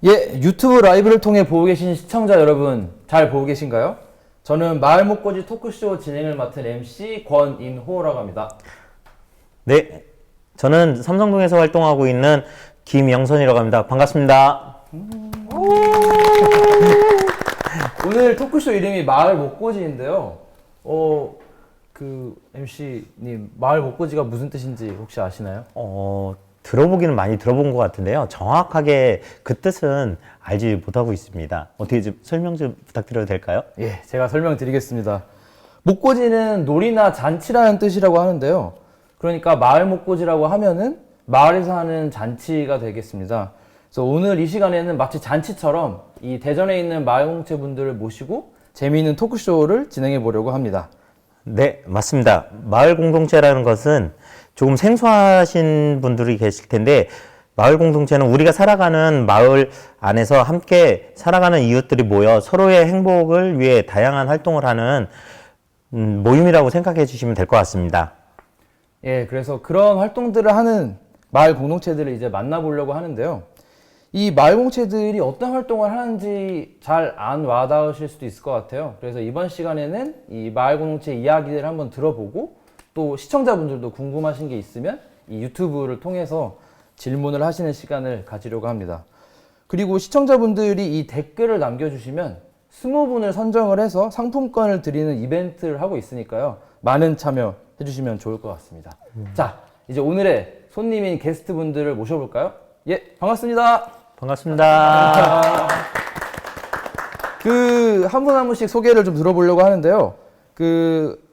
예, 유튜브 라이브를 통해 보고 계신 시청자 여러분, 잘 보고 계신가요? 저는 마을 목고지 토크쇼 진행을 맡은 MC 권인호라고 합니다. 네, 저는 삼성동에서 활동하고 있는 김영선이라고 합니다. 반갑습니다. 오늘 토크쇼 이름이 마을 목고지인데요. MC님, 마을 목고지가 무슨 뜻인지 혹시 아시나요? 들어보기는 많이 들어본 것 같은데요. 정확하게 그 뜻은 알지 못하고 있습니다. 어떻게 좀 설명 좀 부탁드려도 될까요? 예, 제가 설명드리겠습니다. 목고지는 놀이나 잔치라는 뜻이라고 하는데요. 그러니까 마을 목고지라고 하면은 마을에서 하는 잔치가 되겠습니다. 그래서 오늘 이 시간에는 마치 잔치처럼 이 대전에 있는 마을 공동체 분들을 모시고 재미있는 토크쇼를 진행해 보려고 합니다. 네, 맞습니다. 마을 공동체라는 것은 조금 생소하신 분들이 계실 텐데, 마을 공동체는 우리가 살아가는 마을 안에서 함께 살아가는 이웃들이 모여 서로의 행복을 위해 다양한 활동을 하는 모임이라고 생각해 주시면 될 것 같습니다. 예, 그래서 그런 활동들을 하는 마을 공동체들을 이제 만나보려고 하는데요. 이 마을 공동체들이 어떤 활동을 하는지 잘 안 와닿으실 수도 있을 것 같아요. 그래서 이번 시간에는 이 마을 공동체 이야기를 한번 들어보고 또 시청자분들도 궁금하신 게 있으면 이 유튜브를 통해서 질문을 하시는 시간을 가지려고 합니다. 그리고 시청자분들이 이 댓글을 남겨주시면 20분을 선정을 해서 상품권을 드리는 이벤트를 하고 있으니까요. 많은 참여해 주시면 좋을 것 같습니다. 자, 이제 오늘의 손님인 게스트분들을 모셔볼까요? 예, 반갑습니다. 반갑습니다. 한 분 한 분씩 소개를 좀 들어보려고 하는데요.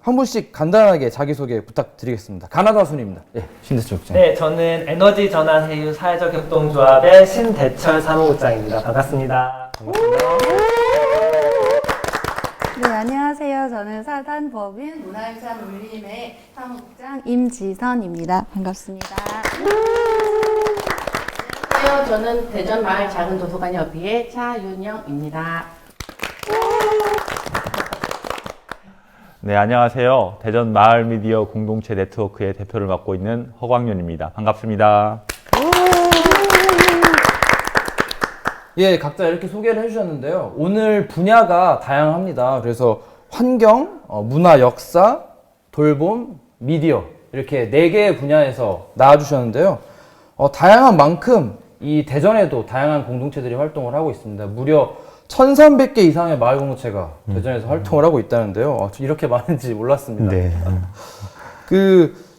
한 분씩 간단하게 자기소개 부탁드리겠습니다. 가나다 순입니다. 예, 신대철 국장. 네, 저는 에너지 전환 해유 사회적 협동조합의 신대철 사무국장입니다. 반갑습니다. 네, 안녕하세요. 저는 사단법인 문화유산 울림의 사무국장 임지선입니다. 반갑습니다. 안녕하세요. 저는 대전 마을 작은 도서관 협의회 차윤영입니다. 네, 안녕하세요. 대전 마을 미디어 공동체 네트워크의 대표를 맡고 있는 허광윤입니다. 반갑습니다. 예, 각자 이렇게 소개를 해주셨는데요. 오늘 분야가 다양합니다. 그래서 환경, 문화, 역사, 돌봄, 미디어 이렇게 4개의 분야에서 나와주셨는데요. 다양한 만큼 이 대전에도 다양한 공동체들이 활동을 하고 있습니다. 무려 1300개 이상의 마을 공동체가 대전에서 활동을 하고 있다는데요. 이렇게 많은지 몰랐습니다. 네.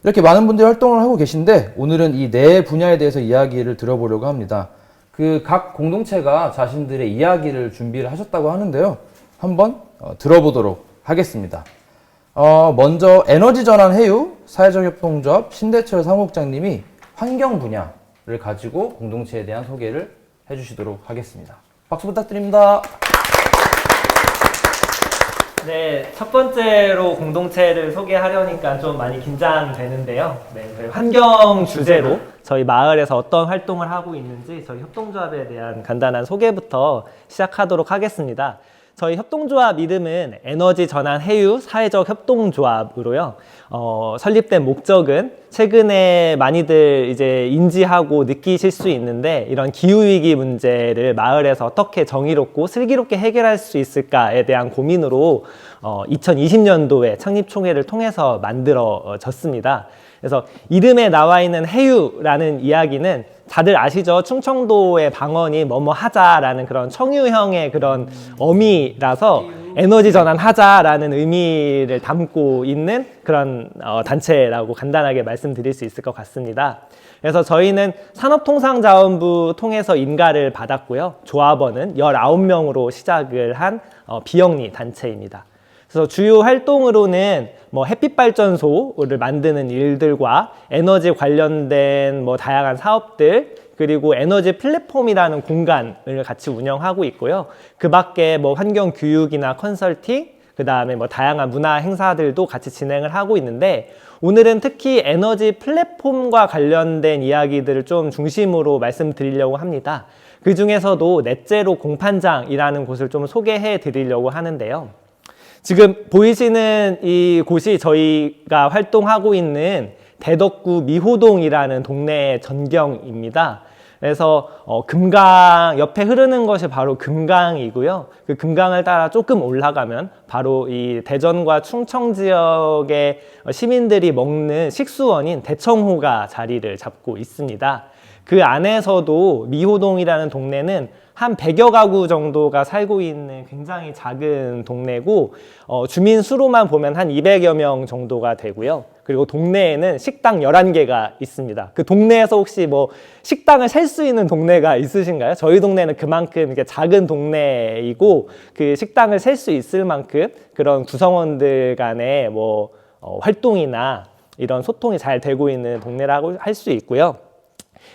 이렇게 많은 분들이 활동을 하고 계신데 오늘은 이 4분야에 대해서 이야기를 들어보려고 합니다. 각 공동체가 자신들의 이야기를 준비를 하셨다고 하는데요. 한번 들어보도록 하겠습니다. 먼저 에너지 전환 해유 사회적 협동조합 신대철 사무국장님이 환경 분야를 가지고 공동체에 대한 소개를 해주시도록 하겠습니다. 박수 부탁드립니다. 네, 첫 번째로 공동체를 소개하려니까 좀 많이 긴장되는데요. 네, 환경 주제로 저희 마을에서 어떤 활동을 하고 있는지 저희 협동조합에 대한 간단한 소개부터 시작하도록 하겠습니다. 저희 협동조합 이름은 에너지 전환 해유 사회적 협동조합으로요. 설립된 목적은 최근에 많이들 이제 인지하고 느끼실 수 있는데 이런 기후위기 문제를 마을에서 어떻게 정의롭고 슬기롭게 해결할 수 있을까에 대한 고민으로 2020년도에 창립총회를 통해서 만들어졌습니다. 그래서 이름에 나와 있는 해유라는 이야기는 다들 아시죠? 충청도의 방언이 뭐뭐 하자라는 그런 청유형의 그런 어미라서 에너지 전환하자라는 의미를 담고 있는 그런 단체라고 간단하게 말씀드릴 수 있을 것 같습니다. 그래서 저희는 산업통상자원부 통해서 인가를 받았고요. 조합원은 19명으로 시작을 한 비영리 단체입니다. 그래서 주요 활동으로는 햇빛발전소를 만드는 일들과 에너지 관련된 다양한 사업들, 그리고 에너지 플랫폼이라는 공간을 같이 운영하고 있고요. 그 밖에 환경 교육이나 컨설팅, 그 다음에 다양한 문화 행사들도 같이 진행을 하고 있는데, 오늘은 특히 에너지 플랫폼과 관련된 이야기들을 좀 중심으로 말씀드리려고 합니다. 그 중에서도 넷제로 공판장이라는 곳을 좀 소개해 드리려고 하는데요. 지금 보이시는 이 곳이 저희가 활동하고 있는 대덕구 미호동이라는 동네의 전경입니다. 그래서 금강 옆에 흐르는 것이 바로 금강이고요. 그 금강을 따라 조금 올라가면 바로 이 대전과 충청 지역의 시민들이 먹는 식수원인 대청호가 자리를 잡고 있습니다. 그 안에서도 미호동이라는 동네는 한 100여 가구 정도가 살고 있는 굉장히 작은 동네고 주민 수로만 보면 한 200여 명 정도가 되고요. 그리고 동네에는 식당 11개가 있습니다. 그 동네에서 혹시 뭐 식당을 살 수 있는 동네가 있으신가요? 저희 동네는 그만큼 이렇게 작은 동네이고 그 식당을 살 수 있을 만큼 그런 구성원들 간의 뭐 활동이나 이런 소통이 잘 되고 있는 동네라고 할 수 있고요.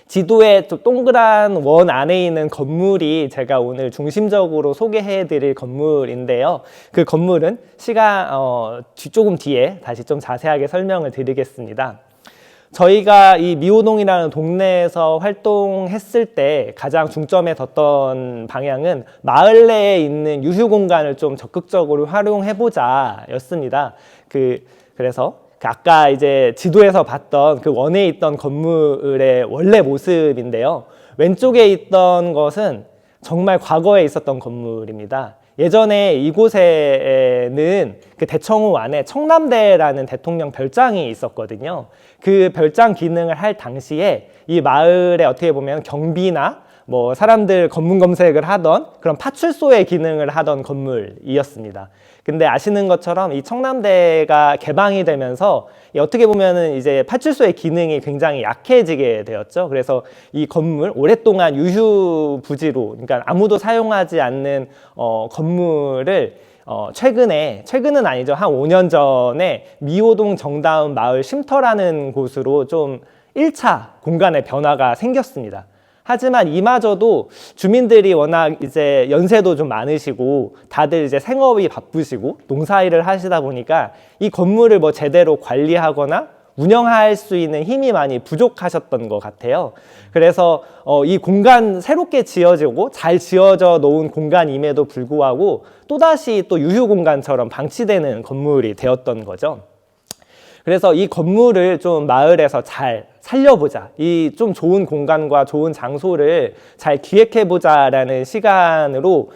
지도에 또 동그란 원 안에 있는 건물이 제가 오늘 중심적으로 소개해 드릴 건물인데요. 그 건물은 조금 뒤에 다시 좀 자세하게 설명을 드리겠습니다. 저희가 이 미호동이라는 동네에서 활동했을 때 가장 중점에 뒀던 방향은 마을 내에 있는 유휴 공간을 좀 적극적으로 활용해보자 였습니다. 그래서 아까 이제 지도에서 봤던 그 원에 있던 건물의 원래 모습인데요. 왼쪽에 있던 것은 정말 과거에 있었던 건물입니다. 예전에 이곳에는 그 대청호 안에 청남대라는 대통령 별장이 있었거든요. 그 별장 기능을 할 당시에 이 마을에 어떻게 보면 경비나 뭐 사람들 검문 검색을 하던 그런 파출소의 기능을 하던 건물이었습니다. 근데 아시는 것처럼 이 청남대가 개방이 되면서 어떻게 보면은 이제 파출소의 기능이 굉장히 약해지게 되었죠. 그래서 이 건물 오랫동안 유휴 부지로, 그러니까 아무도 사용하지 않는 건물을 최근은 아니죠. 한 5년 전에 미호동 정다운 마을 쉼터라는 곳으로 좀 1차 공간의 변화가 생겼습니다. 하지만 이마저도 주민들이 워낙 이제 연세도 좀 많으시고 다들 이제 생업이 바쁘시고 농사일을 하시다 보니까 이 건물을 뭐 제대로 관리하거나 운영할 수 있는 힘이 많이 부족하셨던 것 같아요. 그래서 이 공간 새롭게 지어지고 잘 지어져 놓은 공간임에도 불구하고 또다시 또 유휴 공간처럼 방치되는 건물이 되었던 거죠. 그래서 이 건물을 좀 마을에서 잘 살려보자, 이 좀 좋은 공간과 좋은 장소를 잘 기획해보자라는 시간으로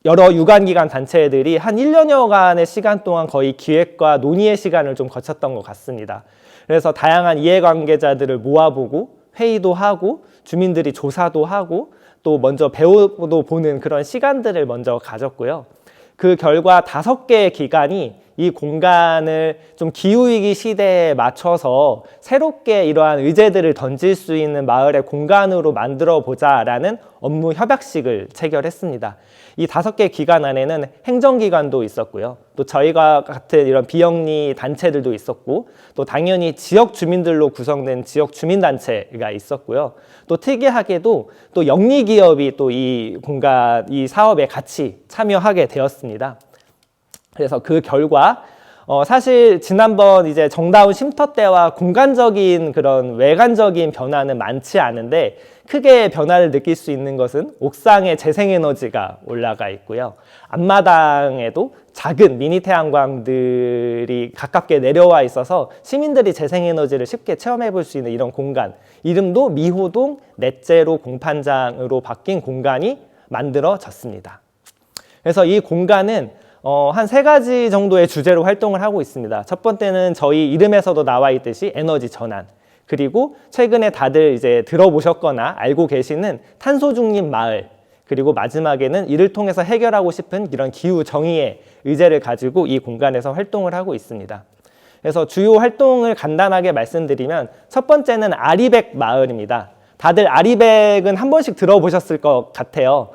여러 유관기관 단체들이 한 1년여간의 시간 동안 거의 기획과 논의의 시간을 좀 거쳤던 것 같습니다. 그래서 다양한 이해관계자들을 모아보고 회의도 하고 주민들이 조사도 하고 또 먼저 배워도 보는 그런 시간들을 먼저 가졌고요. 그 결과 5개의 기관이 이 공간을 좀 기후위기 시대에 맞춰서 새롭게 이러한 의제들을 던질 수 있는 마을의 공간으로 만들어 보자라는 업무 협약식을 체결했습니다. 이 5개 기관 안에는 행정기관도 있었고요. 또 저희가 같은 이런 비영리 단체들도 있었고, 또 당연히 지역 주민들로 구성된 지역 주민단체가 있었고요. 또 특이하게도 또 영리기업이 또 이 사업에 같이 참여하게 되었습니다. 그래서 그 결과 사실 지난번 이제 정다운 쉼터 때와 공간적인 그런 외관적인 변화는 많지 않은데 크게 변화를 느낄 수 있는 것은 옥상에 재생에너지가 올라가 있고요. 앞마당에도 작은 미니 태양광들이 가깝게 내려와 있어서 시민들이 재생에너지를 쉽게 체험해 볼 수 있는 이런 공간, 이름도 미호동 넷제로 공판장으로 바뀐 공간이 만들어졌습니다. 그래서 이 공간은 한 3가지 정도의 주제로 활동을 하고 있습니다. 첫 번째는 저희 이름에서도 나와 있듯이 에너지 전환, 그리고 최근에 다들 이제 들어보셨거나 알고 계시는 탄소 중립 마을, 그리고 마지막에는 이를 통해서 해결하고 싶은 이런 기후 정의의 의제를 가지고 이 공간에서 활동을 하고 있습니다. 그래서 주요 활동을 간단하게 말씀드리면 첫 번째는 아리백 마을입니다. 다들 아리백은 한 번씩 들어보셨을 것 같아요.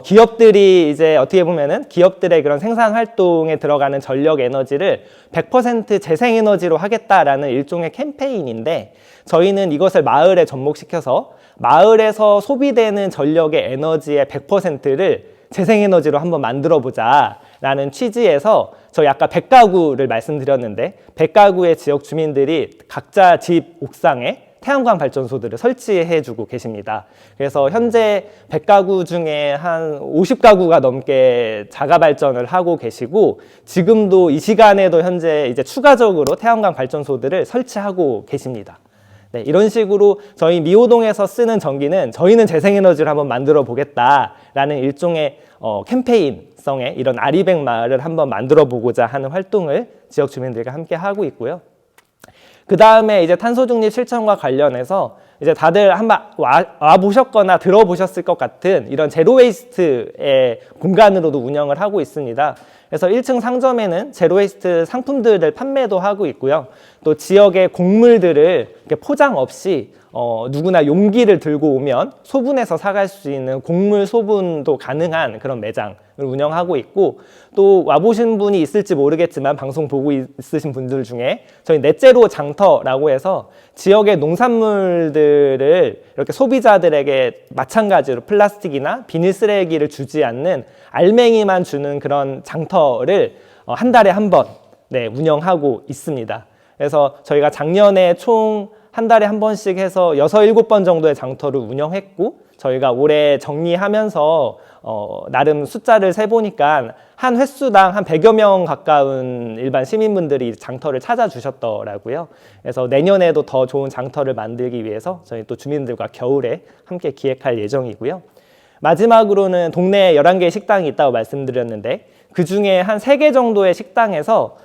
기업들이 이제 어떻게 보면은 기업들의 그런 생산 활동에 들어가는 전력 에너지를 100% 재생에너지로 하겠다라는 일종의 캠페인인데, 저희는 이것을 마을에 접목시켜서 마을에서 소비되는 전력의 에너지의 100%를 재생에너지로 한번 만들어 보자라는 취지에서 저희 아까 100가구를 말씀드렸는데 100가구의 지역 주민들이 각자 집 옥상에 태양광 발전소들을 설치해 주고 계십니다. 그래서 현재 100가구 중에 한 50가구가 넘게 자가 발전을 하고 계시고, 지금도 이 시간에도 현재 이제 추가적으로 태양광 발전소들을 설치하고 계십니다. 네, 이런 식으로 저희 미호동에서 쓰는 전기는 저희는 재생에너지를 한번 만들어 보겠다라는 일종의 캠페인성의 이런 아리백 마을을 한번 만들어 보고자 하는 활동을 지역 주민들과 함께 하고 있고요. 그 다음에 이제 탄소 중립 실천과 관련해서 이제 다들 한번 와 보셨거나 들어보셨을 것 같은 이런 제로 웨이스트의 공간으로도 운영을 하고 있습니다. 그래서 1층 상점에는 제로 웨이스트 상품들을 판매도 하고 있고요. 또 지역의 곡물들을 이렇게 포장 없이 누구나 용기를 들고 오면 소분해서 사갈 수 있는 곡물 소분도 가능한 그런 매장을 운영하고 있고, 또 와보신 분이 있을지 모르겠지만 방송 보고 있으신 분들 중에 저희 넷제로 장터라고 해서 지역의 농산물들을 이렇게 소비자들에게 마찬가지로 플라스틱이나 비닐 쓰레기를 주지 않는 알맹이만 주는 그런 장터를 한 달에 한 번 운영하고 있습니다. 그래서 저희가 작년에 총 한 달에 한 번씩 해서 6, 7번 정도의 장터를 운영했고, 저희가 올해 정리하면서 나름 숫자를 세보니까 한 횟수당 한 100여 명 가까운 일반 시민분들이 장터를 찾아주셨더라고요. 그래서 내년에도 더 좋은 장터를 만들기 위해서 저희 또 주민들과 겨울에 함께 기획할 예정이고요. 마지막으로는 동네에 11개의 식당이 있다고 말씀드렸는데, 그 중에 한 3개 정도의 식당에서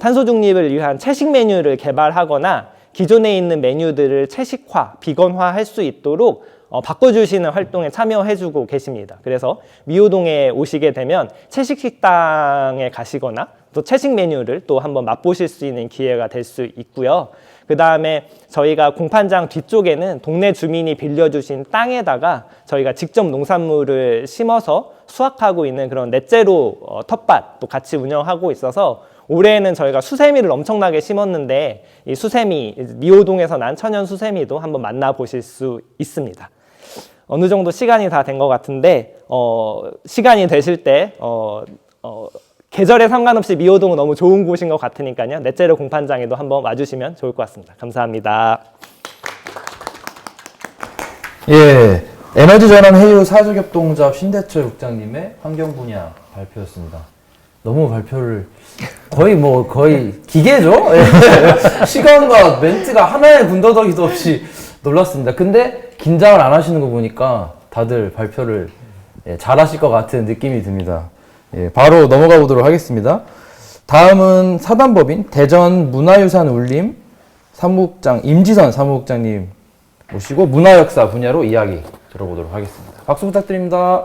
탄소 중립을 위한 채식 메뉴를 개발하거나 기존에 있는 메뉴들을 채식화, 비건화 할 수 있도록 바꿔주시는 활동에 참여해주고 계십니다. 그래서 미호동에 오시게 되면 채식 식당에 가시거나 또 채식 메뉴를 또 한번 맛보실 수 있는 기회가 될 수 있고요. 그 다음에 저희가 공판장 뒤쪽에는 동네 주민이 빌려주신 땅에다가 저희가 직접 농산물을 심어서 수확하고 있는 그런 넷제로 텃밭도 같이 운영하고 있어서, 올해는 저희가 수세미를 엄청나게 심었는데 이 수세미, 미호동에서 난 천연 수세미도 한번 만나보실 수 있습니다. 어느 정도 시간이 다 된 것 같은데 시간이 되실 때 계절에 상관없이 미호동은 너무 좋은 곳인 것 같으니까요. 넷제로 공판장에도 한번 와주시면 좋을 것 같습니다. 감사합니다. 예, 에너지 전환 해유 사주협동조합 신대철 국장님의 환경 분야 발표였습니다. 너무 발표를 거의 기계죠? 예. 시간과 멘트가 하나의 군더더기도 없이 놀랐습니다. 근데 긴장을 안 하시는 거 보니까 다들 발표를 잘하실 것 같은 느낌이 듭니다. 예, 바로 넘어가 보도록 하겠습니다. 다음은 사단법인 대전문화유산 울림 사무국장 임지선 사무국장님 모시고 문화역사 분야로 이야기 들어보도록 하겠습니다. 박수 부탁드립니다.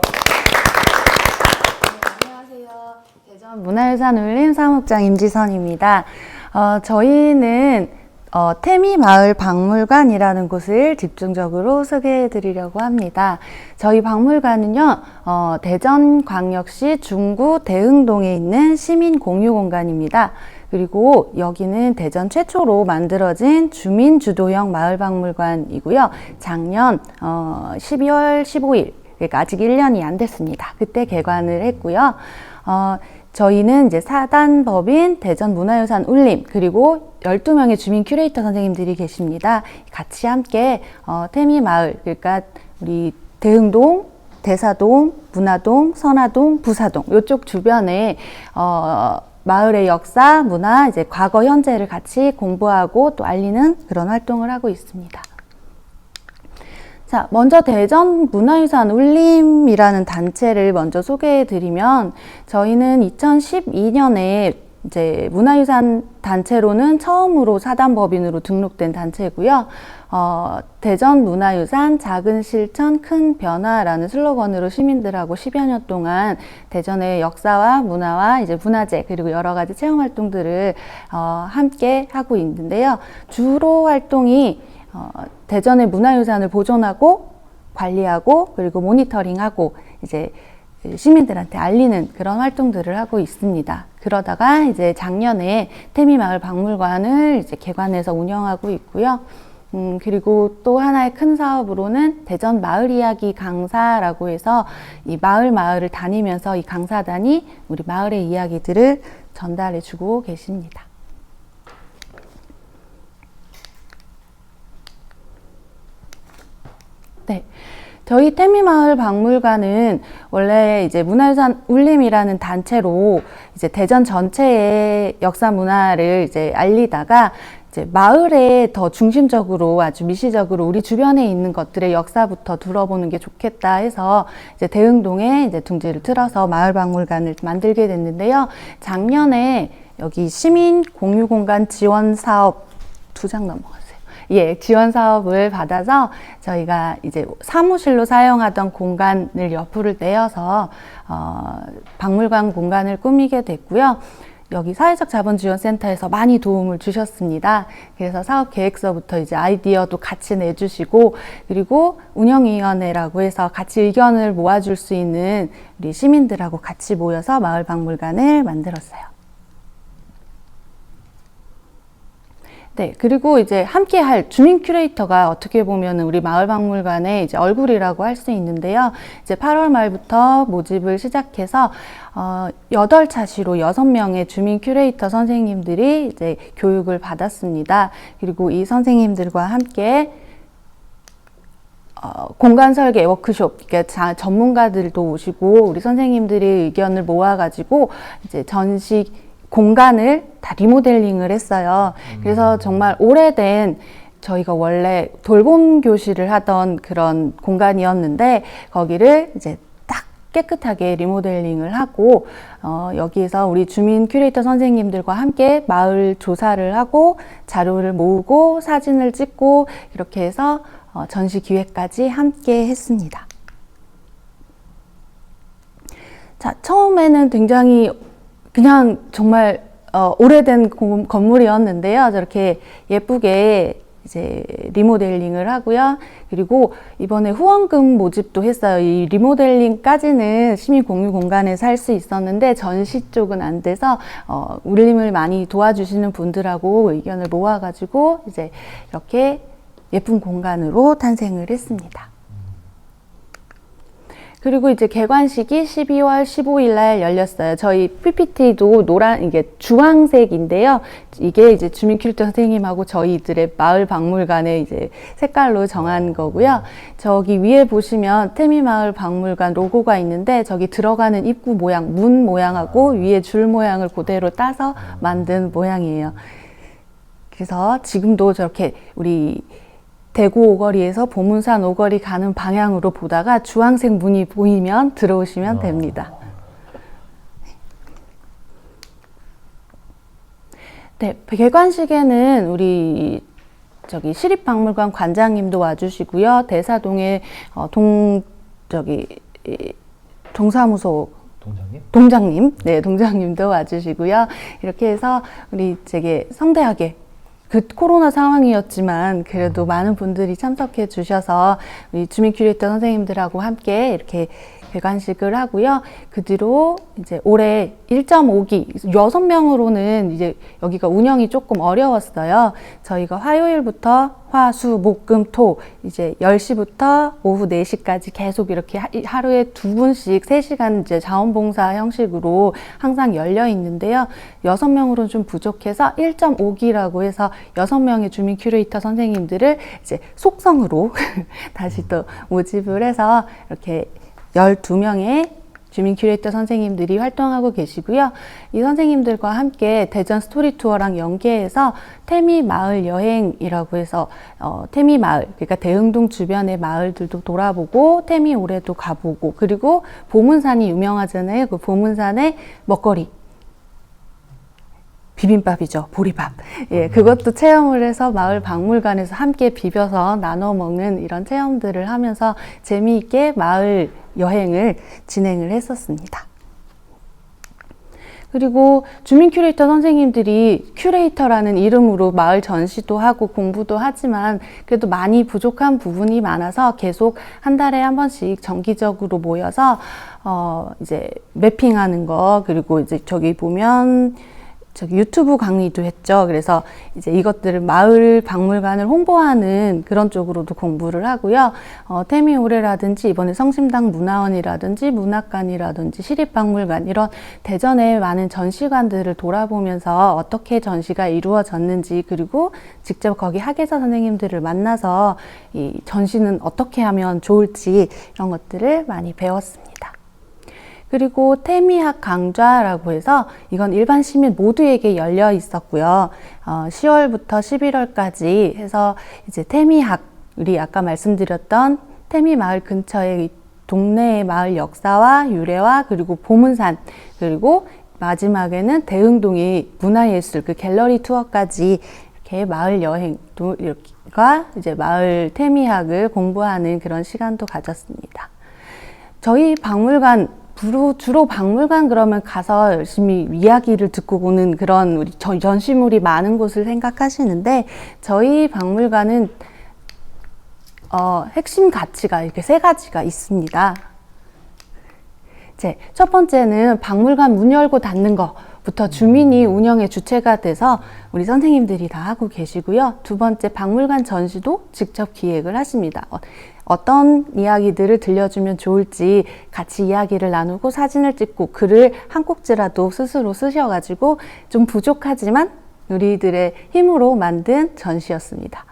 문화유산 울림 사무국장 임지선입니다. 저희는 태미마을 박물관이라는 곳을 집중적으로 소개해 드리려고 합니다. 저희 박물관은요, 대전광역시 중구 대흥동에 있는 시민 공유 공간입니다. 그리고 여기는 대전 최초로 만들어진 주민 주도형 마을 박물관이고요. 작년 12월 15일, 그러니까 아직 1년이 안 됐습니다. 그때 개관을 했고요. 저희는 이제 사단법인 대전문화유산 울림, 그리고 12명의 주민 큐레이터 선생님들이 계십니다. 같이 함께 태미마을, 그러니까 우리 대흥동, 대사동, 문화동, 선화동, 부사동 이쪽 주변에 마을의 역사, 문화, 이제 과거, 현재를 같이 공부하고 또 알리는 그런 활동을 하고 있습니다. 자, 먼저 대전문화유산 울림이라는 단체를 먼저 소개해 드리면, 저희는 2012년에 이제 문화유산 단체로는 처음으로 사단법인으로 등록된 단체고요. 대전문화유산 작은 실천 큰 변화라는 슬로건으로 시민들하고 10여 년 동안 대전의 역사와 문화와 이제 문화재 그리고 여러 가지 체험 활동들을 함께 하고 있는데요. 주로 활동이 대전의 문화유산을 보존하고 관리하고 그리고 모니터링하고 이제 시민들한테 알리는 그런 활동들을 하고 있습니다. 그러다가 이제 작년에 태미마을 박물관을 이제 개관해서 운영하고 있고요. 그리고 또 하나의 큰 사업으로는 대전 마을 이야기 강사라고 해서 이 마을을 다니면서 이 강사단이 우리 마을의 이야기들을 전달해 주고 계십니다. 네. 저희 태미마을 박물관은 원래 이제 문화유산 울림이라는 단체로 이제 대전 전체의 역사 문화를 이제 알리다가 이제 마을에 더 중심적으로 아주 미시적으로 우리 주변에 있는 것들의 역사부터 들어보는 게 좋겠다 해서 이제 대흥동에 이제 둥지를 틀어서 마을박물관을 만들게 됐는데요. 작년에 여기 시민 공유 공간 지원 사업 2장 넘어갔어요. 예, 지원 사업을 받아서 저희가 이제 사무실로 사용하던 공간을 옆으로 내어서 박물관 공간을 꾸미게 됐고요. 여기 사회적 자본지원센터에서 많이 도움을 주셨습니다. 그래서 사업 계획서부터 이제 아이디어도 같이 내주시고, 그리고 운영위원회라고 해서 같이 의견을 모아줄 수 있는 우리 시민들하고 같이 모여서 마을 박물관을 만들었어요. 네, 그리고 이제 함께 할 주민 큐레이터가 어떻게 보면 우리 마을박물관의 이제 얼굴이라고 할 수 있는데요. 이제 8월 말부터 모집을 시작해서 8차시로 6명의 주민 큐레이터 선생님들이 이제 교육을 받았습니다. 그리고 이 선생님들과 함께 공간 설계 워크숍, 그러니까 전문가들도 오시고 우리 선생님들이 의견을 모아가지고 이제 전시 공간을 다 리모델링을 했어요. 그래서 정말 오래된 저희가 원래 돌봄 교실을 하던 그런 공간이었는데 거기를 이제 딱 깨끗하게 리모델링을 하고 여기에서 우리 주민 큐레이터 선생님들과 함께 마을 조사를 하고 자료를 모으고 사진을 찍고 이렇게 해서 전시 기획까지 함께 했습니다. 자, 처음에는 굉장히 그냥 정말 오래된 건물이었는데요. 저렇게 예쁘게 이제 리모델링을 하고요. 그리고 이번에 후원금 모집도 했어요. 이 리모델링까지는 시민 공유 공간에서 할 수 있었는데 전시 쪽은 안 돼서 울림을 많이 도와주시는 분들하고 의견을 모아가지고 이제 이렇게 예쁜 공간으로 탄생을 했습니다. 그리고 이제 개관식이 12월 15일 날 열렸어요. 저희 PPT도 이게 주황색인데요. 이게 이제 주민 큐레이터 선생님하고 저희들의 마을 박물관의 이제 색깔로 정한 거고요. 저기 위에 보시면 태미마을 박물관 로고가 있는데 저기 들어가는 입구 모양, 문 모양하고 위에 줄 모양을 그대로 따서 만든 모양이에요. 그래서 지금도 저렇게 우리 대구 오거리에서 보문산 오거리 가는 방향으로 보다가 주황색 문이 보이면 들어오시면 됩니다. 네, 개관식에는 우리 저기 시립박물관 관장님도 와주시고요. 대사동의 동사무소 동장님, 네, 동장님도 와주시고요. 이렇게 해서 우리 되게 성대하게 코로나 상황이었지만 그래도 많은 분들이 참석해 주셔서 우리 주민 큐레이터 선생님들하고 함께 이렇게 개관식을 하고요. 그 뒤로 이제 올해 1.5기 6명으로는 이제 여기가 운영이 조금 어려웠어요. 저희가 화요일부터 화, 수, 목, 금, 토 이제 10시부터 오후 4시까지 계속 이렇게 하루에 2분씩 3시간 이제 자원봉사 형식으로 항상 열려 있는데요. 6명으로는 좀 부족해서 1.5기라고 해서 6명의 주민 큐레이터 선생님들을 이제 속성으로 다시 또 모집을 해서 이렇게 12명의 주민 큐레이터 선생님들이 활동하고 계시고요. 이 선생님들과 함께 대전 스토리 투어랑 연계해서 태미 마을 여행이라고 해서 태미 마을, 그러니까 대흥동 주변의 마을들도 돌아보고 태미 올해도 가보고 그리고 보문산이 유명하잖아요. 그 보문산의 먹거리 비빔밥이죠. 보리밥. 예, 그것도 체험을 해서 마을 박물관에서 함께 비벼서 나눠 먹는 이런 체험들을 하면서 재미있게 마을 여행을 진행을 했었습니다. 그리고 주민 큐레이터 선생님들이 큐레이터라는 이름으로 마을 전시도 하고 공부도 하지만 그래도 많이 부족한 부분이 많아서 계속 한 달에 한 번씩 정기적으로 모여서 이제 매핑하는 거 그리고 이제 저기 보면 저기 유튜브 강의도 했죠. 그래서 이제 이것들을 마을 박물관을 홍보하는 그런 쪽으로도 공부를 하고요. 태미올해라든지 이번에 성심당 문화원이라든지 문학관이라든지 시립박물관 이런 대전의 많은 전시관들을 돌아보면서 어떻게 전시가 이루어졌는지 그리고 직접 거기 학예사 선생님들을 만나서 이 전시는 어떻게 하면 좋을지 이런 것들을 많이 배웠습니다. 그리고 태미학 강좌라고 해서 이건 일반 시민 모두에게 열려 있었고요. 10월부터 11월까지 해서 이제 태미학, 우리 아까 말씀드렸던 태미 마을 근처의 동네의 마을 역사와 유래와 그리고 보문산, 그리고 마지막에는 대흥동의 문화예술 그 갤러리 투어까지 이렇게 마을 여행도 가 이제 마을 태미학을 공부하는 그런 시간도 가졌습니다. 저희 박물관 주로 박물관 그러면 가서 열심히 이야기를 듣고 오는 그런 우리 전시물이 많은 곳을 생각하시는데 저희 박물관은 핵심 가치가 이렇게 세 가지가 있습니다. 이제 첫 번째는 박물관 문 열고 닫는 거부터 주민이 운영의 주체가 돼서 우리 선생님들이 다 하고 계시고요. 두 번째, 박물관 전시도 직접 기획을 하십니다. 어떤 이야기들을 들려주면 좋을지 같이 이야기를 나누고 사진을 찍고 글을 한 꼭지라도 스스로 쓰셔가지고 좀 부족하지만 우리들의 힘으로 만든 전시였습니다.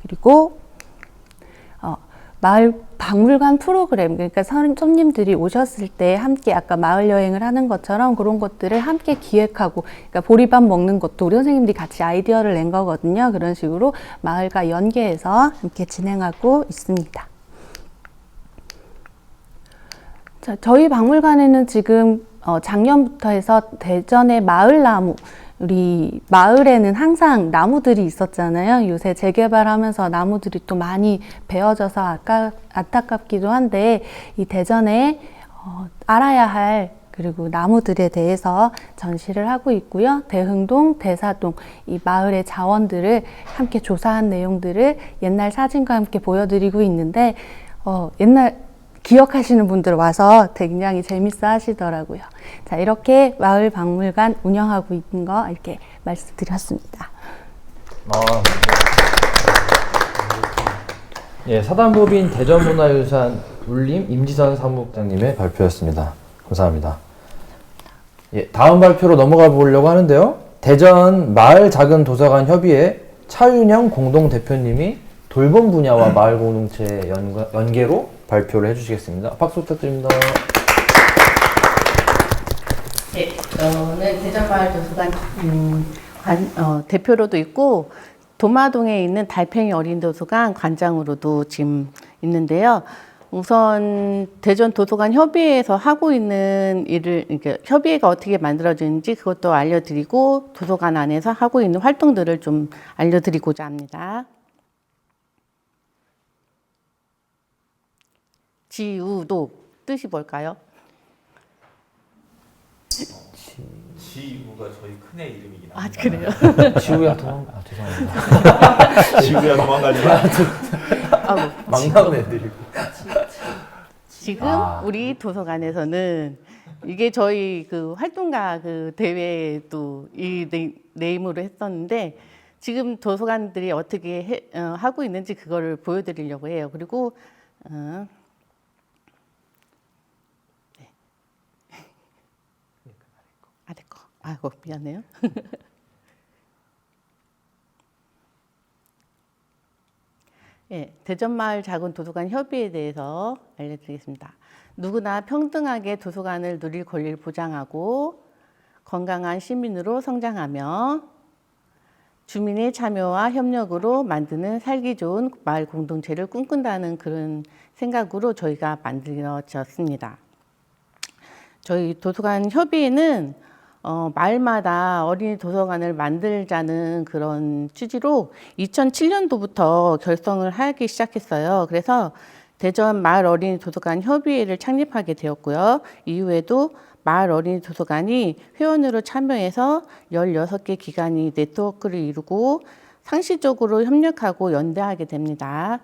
그리고 마을 박물관 프로그램, 그러니까 손님들이 오셨을 때 함께 아까 마을 여행을 하는 것처럼 그런 것들을 함께 기획하고, 그러니까 보리밥 먹는 것도 우리 선생님들이 같이 아이디어를 낸 거거든요. 그런 식으로 마을과 연계해서 함께 진행하고 있습니다. 자, 저희 박물관에는 지금 작년부터 해서 대전의 마을나무, 우리 마을에는 항상 나무들이 있었잖아요. 요새 재개발하면서 나무들이 또 많이 베어져서 안타깝기도 한데 이 대전에 알아야 할 그리고 나무들에 대해서 전시를 하고 있고요. 대흥동, 대사동 이 마을의 자원들을 함께 조사한 내용들을 옛날 사진과 함께 보여드리고 있는데 옛날 기억하시는 분들 와서 굉장히 재밌어 하시더라고요. 자, 이렇게 마을 박물관 운영하고 있는 거 이렇게 말씀드렸습니다. 예, 사단법인 대전문화유산 울림 임지선 사무국장님의 발표였습니다. 감사합니다. 예, 다음 발표로 넘어가 보려고 하는데요. 대전 마을 작은 도서관 협의회 차윤영 공동대표님이 돌봄 분야와 마을 공동체 연계로 발표를 해주시겠습니다. 박수 부탁드립니다. 네, 저는 대전마을도서관 대표로도 있고 도마동에 있는 달팽이 어린도서관 관장으로도 지금 있는데요. 우선 대전도서관 협의회에서 하고 있는 일을, 그러니까 협의회가 어떻게 만들어지는지 그것도 알려드리고 도서관 안에서 하고 있는 활동들을 좀 알려드리고자 합니다. 지우도 뜻이 뭘까요? 지우가 저희 큰애 이름이긴 아, 합니다. 그래요? 지우야 죄송합니다. 지우야 도망가지 마. 막 나온 애들이고. 지금 우리 도서관에서는 이게 저희 그 활동가 그 대회도 이 네임으로 했었는데 지금 도서관들이 어떻게 하고 있는지 그거를 보여드리려고 해요. 그리고 아래 거. 아이고 미안해요. 예, 대전마을 작은 도서관 협의회에 대해서 알려드리겠습니다. 누구나 평등하게 도서관을 누릴 권리를 보장하고 건강한 시민으로 성장하며 주민의 참여와 협력으로 만드는 살기 좋은 마을 공동체를 꿈꾼다는 그런 생각으로 저희가 만들어졌습니다. 저희 도서관 협의회는 마을마다 어린이 도서관을 만들자는 그런 취지로 2007년도부터 결성을 하기 시작했어요. 그래서 대전 마을 어린이 도서관 협의회를 창립하게 되었고요. 이후에도 마을 어린이 도서관이 회원으로 참여해서 16개 기관이 네트워크를 이루고 상시적으로 협력하고 연대하게 됩니다.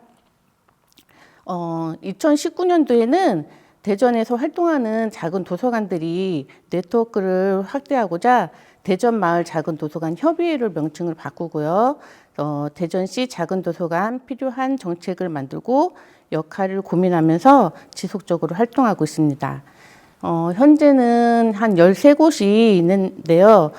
2019년도에는 대전에서 활동하는 작은 도서관들이 네트워크를 확대하고자 대전마을 작은 도서관 협의회를 명칭을 바꾸고요. 대전시 작은 도서관 필요한 정책을 만들고 역할을 고민하면서 지속적으로 활동하고 있습니다. 현재는 한 13곳이 있는데요.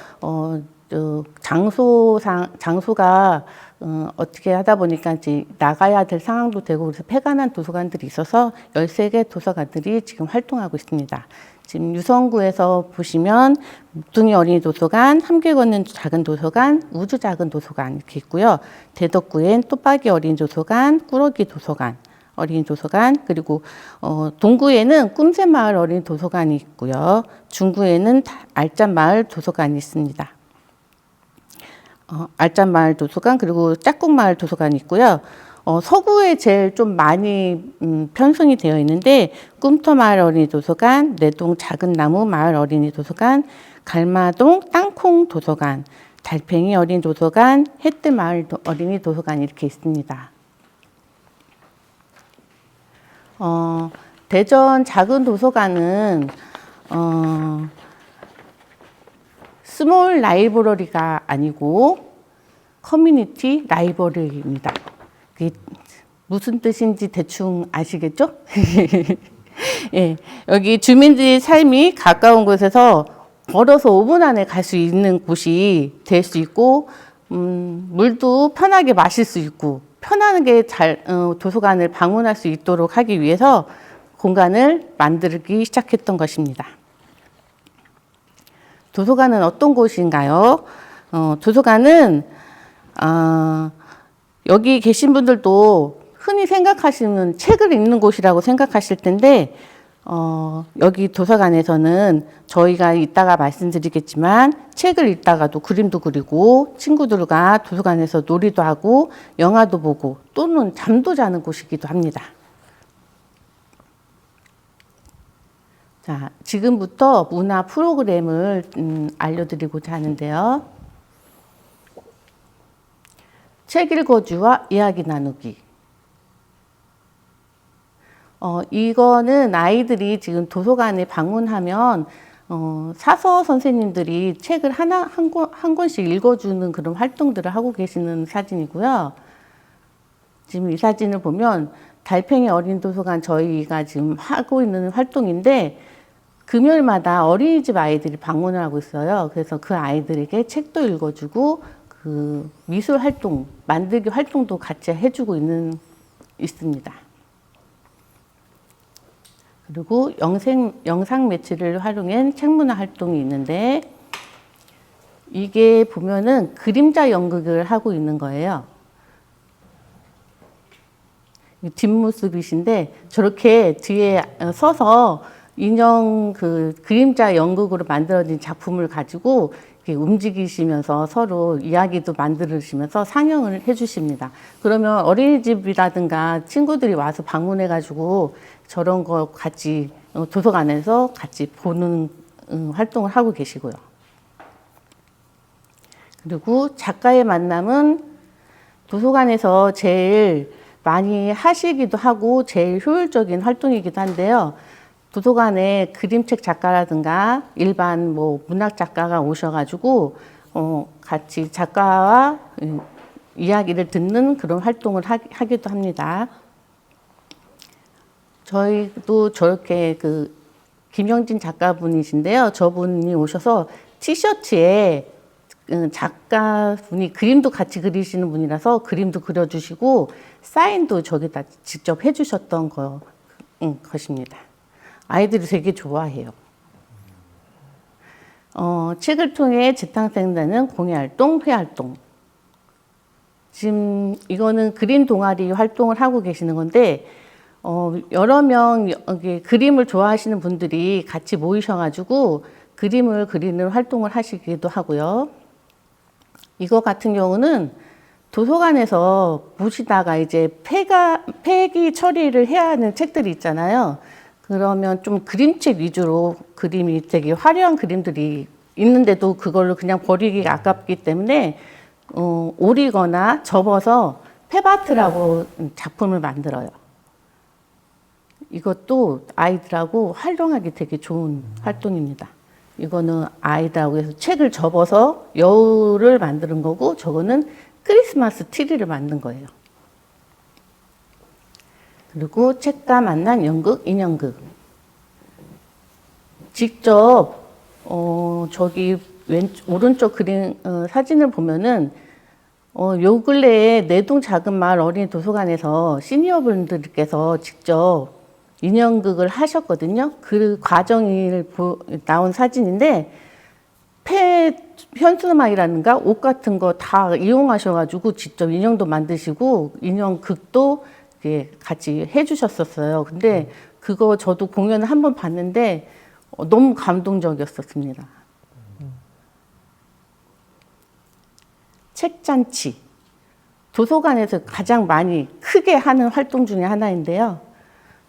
장소가 어떻게 하다 보니까 이제 나가야 될 상황도 되고 그래서 폐가 난 도서관들이 있어서 13개 도서관들이 지금 활동하고 있습니다. 지금 유성구에서 보시면 묵둥이 어린이 도서관, 함께 걷는 작은 도서관, 우주 작은 도서관 이렇게 있고요. 대덕구엔 또박이 어린이 도서관, 꾸러기 도서관, 어린이 도서관, 그리고 동구에는 꿈새마을 어린이 도서관이 있고요. 중구에는 알짠마을 도서관이 있습니다. 알짠마을 도서관, 그리고 짝꿍마을 도서관이 있고요. 서구에 제일 좀 많이 편성이 되어 있는데 꿈터마을 어린이 도서관, 내동 작은나무 마을 어린이 도서관, 갈마동 땅콩 도서관, 달팽이 어린이 도서관, 햇뜰마을 어린이 도서관 이렇게 있습니다. 대전 작은 도서관은 스몰 라이브러리가 아니고 커뮤니티 라이브러리입니다. 그게 무슨 뜻인지 대충 아시겠죠? 예, 여기 주민들의 삶이 가까운 곳에서 걸어서 5분 안에 갈 수 있는 곳이 될 수 있고, 물도 편하게 마실 수 있고, 편하게 도서관을 방문할 수 있도록 하기 위해서 공간을 만들기 시작했던 것입니다. 도서관은 어떤 곳인가요? 도서관은 여기 계신 분들도 흔히 생각하시는 책을 읽는 곳이라고 생각하실 텐데 여기 도서관에서는 저희가 이따가 말씀드리겠지만 책을 읽다가도 그림도 그리고 친구들과 도서관에서 놀이도 하고 영화도 보고 또는 잠도 자는 곳이기도 합니다. 자, 지금부터 문화 프로그램을 알려드리고자 하는데요. 책 읽어주와 이야기 나누기. 이거는 아이들이 지금 도서관에 방문하면 사서 선생님들이 책을 한 권씩 읽어주는 그런 활동들을 하고 계시는 사진이고요. 지금 이 사진을 보면 달팽이 어린 도서관 저희가 지금 하고 있는 활동인데 금요일마다 어린이집 아이들이 방문을 하고 있어요. 그래서 그 아이들에게 책도 읽어주고 그 미술 활동, 만들기 활동도 같이 해주고 있습니다. 그리고 영상 매체를 활용한 책문화 활동이 있는데 이게 보면은 그림자 연극을 하고 있는 거예요. 뒷모습이신데 저렇게 뒤에 서서 인형 그림자 연극으로 만들어진 작품을 가지고 이렇게 움직이시면서 서로 이야기도 만들으시면서 상영을 해주십니다. 그러면 어린이집이라든가 친구들이 와서 방문해가지고 저런 거 같이 도서관에서 같이 보는 활동을 하고 계시고요. 그리고 작가의 만남은 도서관에서 제일 많이 하시기도 하고 제일 효율적인 활동이기도 한데요. 도서관에 그림책 작가라든가 일반 문학 작가가 오셔가지고 같이 작가와 이야기를 듣는 그런 활동을 하기도 합니다. 저희도 저렇게 김영진 작가분이신데요. 저분이 오셔서 티셔츠에 작가분이 그림도 같이 그리시는 분이라서 그림도 그려주시고 사인도 저기다 직접 해주셨던 것입니다. 아이들이 되게 좋아해요. 책을 통해 재탄생되는 공예활동, 회활동. 지금 이거는 그림 동아리 활동을 하고 계시는 건데 여러 명 그림을 좋아하시는 분들이 같이 모이셔가지고 그림을 그리는 활동을 하시기도 하고요. 이거 같은 경우는 도서관에서 보시다가 이제 폐기 처리를 해야 하는 책들이 있잖아요. 그러면 좀 그림책 위주로 그림이 되게 화려한 그림들이 있는데도 그걸로 그냥 버리기가 아깝기 때문에 오리거나 접어서 폐바트라고 작품을 만들어요. 이것도 아이들하고 활용하기 되게 좋은 활동입니다. 이거는 아이들하고 해서 책을 접어서 여우를 만드는 거고 저거는 크리스마스 트리를 만든 거예요. 그리고 책과 만난 연극, 인형극. 직접 저기 오른쪽 그림 사진을 보면은 요 근래에 내동 작은 마을 어린이 도서관에서 시니어분들께서 직접 인형극을 하셨거든요. 그 과정이 나온 사진인데 폐 현수막이라든가 옷 같은 거 다 이용하셔가지고 직접 인형도 만드시고 인형극도 같이 해주셨었어요. 근데 그거 저도 공연을 한번 봤는데 너무 감동적이었었습니다. 책잔치. 도서관에서 가장 많이 크게 하는 활동 중에 하나인데요.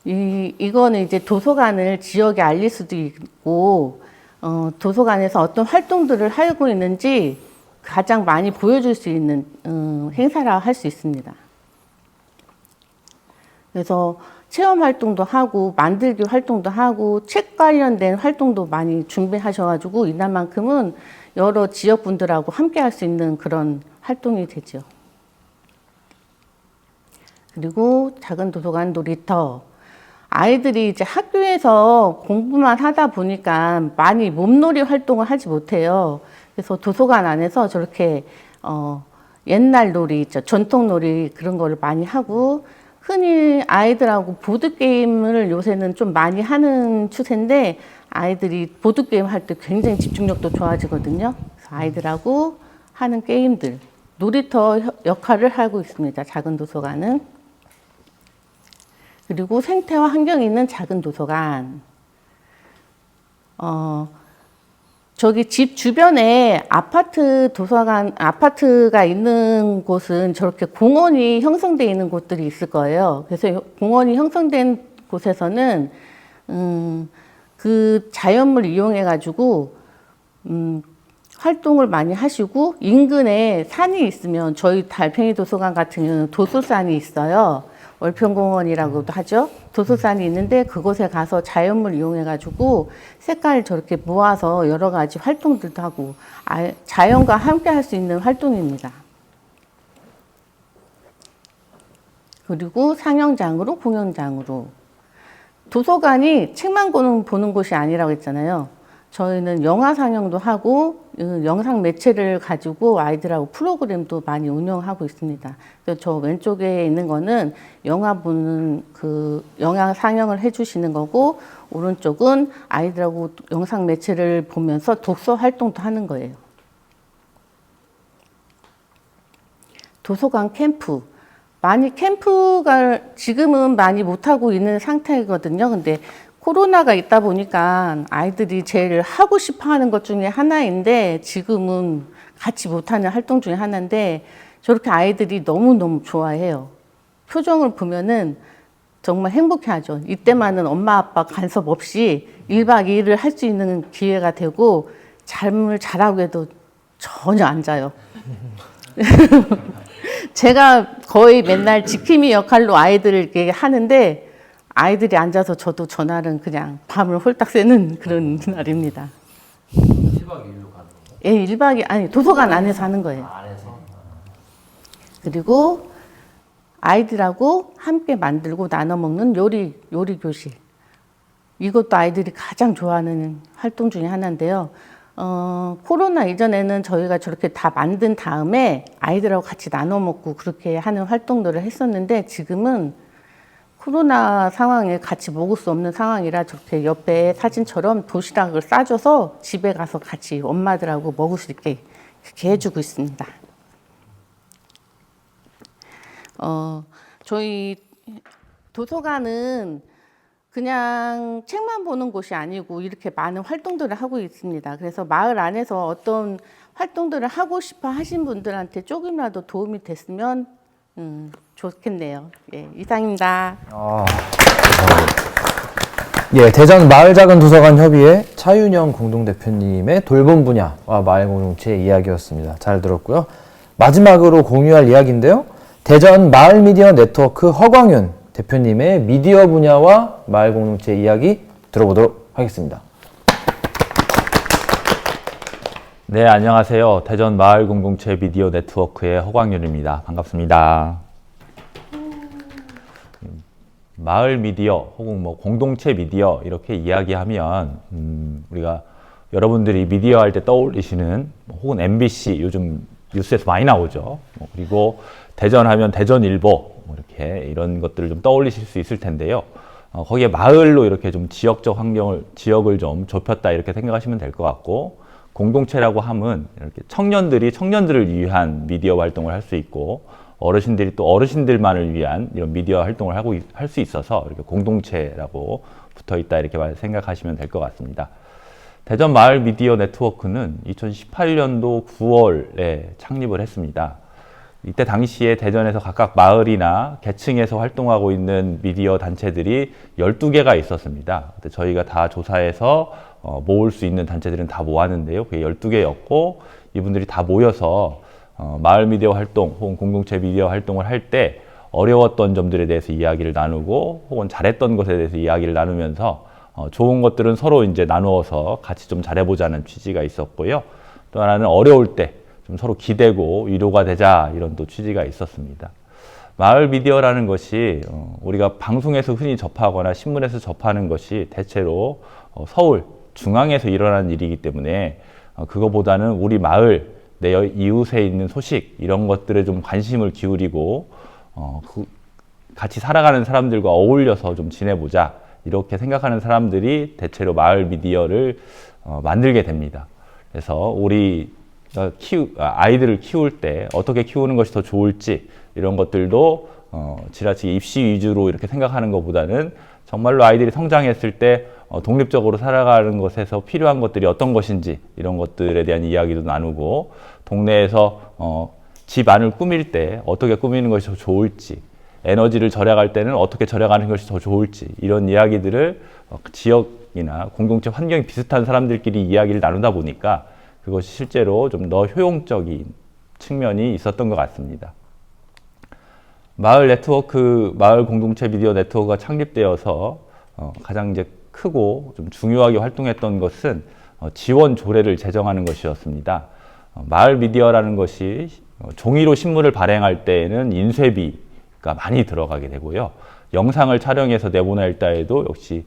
이거는 이제 도서관을 지역에 알릴 수도 있고, 도서관에서 어떤 활동들을 하고 있는지 가장 많이 보여줄 수 있는 행사라 할 수 있습니다. 그래서 체험 활동도 하고 만들기 활동도 하고 책 관련된 활동도 많이 준비하셔가지고 이날만큼은 여러 지역 분들하고 함께 할 수 있는 그런 활동이 되죠. 그리고 작은 도서관 놀이터. 아이들이 이제 학교에서 공부만 하다 보니까 많이 몸놀이 활동을 하지 못해요. 그래서 도서관 안에서 저렇게 옛날 놀이 있죠. 전통 놀이 그런 거를 많이 하고 흔히 아이들하고 보드게임을 요새는 좀 많이 하는 추세인데 아이들이 보드게임 할 때 굉장히 집중력도 좋아지거든요. 그래서 아이들하고 하는 게임들, 놀이터 역할을 하고 있습니다. 작은 도서관은. 그리고 생태와 환경이 있는 작은 도서관. 저기 집 주변에 아파트 도서관, 아파트가 있는 곳은 저렇게 공원이 형성되어 있는 곳들이 있을 거예요. 그래서 공원이 형성된 곳에서는, 그 자연물 이용해가지고, 활동을 많이 하시고, 인근에 산이 있으면 저희 달팽이 도서관 같은 경우는 도수산이 있어요. 월평공원이라고도 하죠. 도서산이 있는데 그곳에 가서 자연물 이용해가지고 색깔 저렇게 모아서 여러 가지 활동들도 하고 자연과 함께 할 수 있는 활동입니다. 그리고 상영장으로 공연장으로. 도서관이 책만 보는 곳이 아니라고 했잖아요. 저희는 영화 상영도 하고 영상 매체를 가지고 아이들하고 프로그램도 많이 운영하고 있습니다. 그래서 저 왼쪽에 있는 거는 영화 보는 그 영화 상영을 해주시는 거고 오른쪽은 아이들하고 영상 매체를 보면서 독서 활동도 하는 거예요. 도서관 캠프. 많이 캠프가 지금은 많이 못하고 있는 상태거든요. 근데 코로나가 있다 보니까 아이들이 제일 하고 싶어 하는 것 중에 하나인데 지금은 같이 못하는 활동 중에 하나인데 저렇게 아이들이 너무너무 좋아해요. 표정을 보면은 정말 행복해 하죠. 이때만은 엄마 아빠 간섭 없이 1박 2일을 할 수 있는 기회가 되고 잠을 자라고 해도 전혀 안 자요. 제가 거의 맨날 지킴이 역할로 아이들을 이렇게 하는데 아이들이 앉아서 저도 전날은 그냥 밤을 홀딱 새는 그런 날입니다. 1박 2일로 가는 건가요? 예, 1박이 아니 도서관 안에서 하는 거예요. 안에서? 그리고 아이들하고 함께 만들고 나눠 먹는 요리 교실. 이것도 아이들이 가장 좋아하는 활동 중에 하나인데요. 코로나 이전에는 저희가 저렇게 다 만든 다음에 아이들하고 같이 나눠 먹고 그렇게 하는 활동들을 했었는데 지금은 코로나 상황에 같이 먹을 수 없는 상황이라 저렇게 옆에 사진처럼 도시락을 싸줘서 집에 가서 같이 엄마들하고 먹을 수 있게 그렇게 해주고 있습니다. 저희 도서관은 그냥 책만 보는 곳이 아니고 이렇게 많은 활동들을 하고 있습니다. 그래서 마을 안에서 어떤 활동들을 하고 싶어 하신 분들한테 조금이라도 도움이 됐으면 좋겠네요. 예, 이상입니다. 예, 대전 마을 작은 도서관 협의회 차윤영 공동대표님의 돌봄 분야와 마을 공동체의 이야기였습니다. 잘 들었고요. 마지막으로 공유할 이야기인데요. 대전 마을 미디어 네트워크 허광윤 대표님의 미디어 분야와 마을 공동체 이야기 들어보도록 하겠습니다. 네, 안녕하세요. 대전 마을 공동체 미디어 네트워크의 허광윤입니다. 반갑습니다. 마을 미디어 혹은 뭐 공동체 미디어 이렇게 이야기하면 우리가 여러분들이 미디어 할 때 떠올리시는 혹은 MBC 요즘 뉴스에서 많이 나오죠. 그리고 대전하면 대전일보 이렇게 이런 것들을 좀 떠올리실 수 있을 텐데요. 거기에 마을로 이렇게 좀 지역적 지역을 좀 좁혔다 이렇게 생각하시면 될 것 같고, 공동체라고 하면 이렇게 청년들이 청년들을 위한 미디어 활동을 할 수 있고, 어르신들이 또 어르신들만을 위한 이런 미디어 활동을 할 수 있어서 이렇게 공동체라고 붙어 있다 이렇게 생각하시면 될 것 같습니다. 대전 마을 미디어 네트워크는 2018년도 9월에 창립을 했습니다. 이때 당시에 대전에서 각각 마을이나 계층에서 활동하고 있는 미디어 단체들이 12개가 있었습니다. 그때 저희가 다 조사해서 모을 수 있는 단체들은 다 모았는데요. 그게 12개였고, 이분들이 다 모여서 마을 미디어 활동 혹은 공동체 미디어 활동을 할 때 어려웠던 점들에 대해서 이야기를 나누고, 혹은 잘했던 것에 대해서 이야기를 나누면서 좋은 것들은 서로 이제 나누어서 같이 좀 잘해보자는 취지가 있었고요. 또 하나는 어려울 때 좀 서로 기대고 위로가 되자, 이런 또 취지가 있었습니다. 마을 미디어라는 것이 우리가 방송에서 흔히 접하거나 신문에서 접하는 것이 대체로 서울 중앙에서 일어나는 일이기 때문에 그거보다는 우리 마을, 내 이웃에 있는 소식, 이런 것들에 좀 관심을 기울이고 같이 살아가는 사람들과 어울려서 좀 지내보자, 이렇게 생각하는 사람들이 대체로 마을 미디어를 만들게 됩니다. 그래서 우리 아이들을 키울 때 어떻게 키우는 것이 더 좋을지, 이런 것들도 지나치게 입시 위주로 이렇게 생각하는 것보다는 정말로 아이들이 성장했을 때 독립적으로 살아가는 것에서 필요한 것들이 어떤 것인지, 이런 것들에 대한 이야기도 나누고, 동네에서 집 안을 꾸밀 때 어떻게 꾸미는 것이 더 좋을지, 에너지를 절약할 때는 어떻게 절약하는 것이 더 좋을지, 이런 이야기들을 지역이나 공동체 환경이 비슷한 사람들끼리 이야기를 나누다 보니까 그것이 실제로 좀 더 효용적인 측면이 있었던 것 같습니다. 마을 공동체 미디어 네트워크가 창립되어서 가장 이제 크고 좀 중요하게 활동했던 것은 지원 조례를 제정하는 것이었습니다. 마을 미디어라는 것이 종이로 신문을 발행할 때에는 인쇄비가 많이 들어가게 되고요. 영상을 촬영해서 내보낼 때에도 역시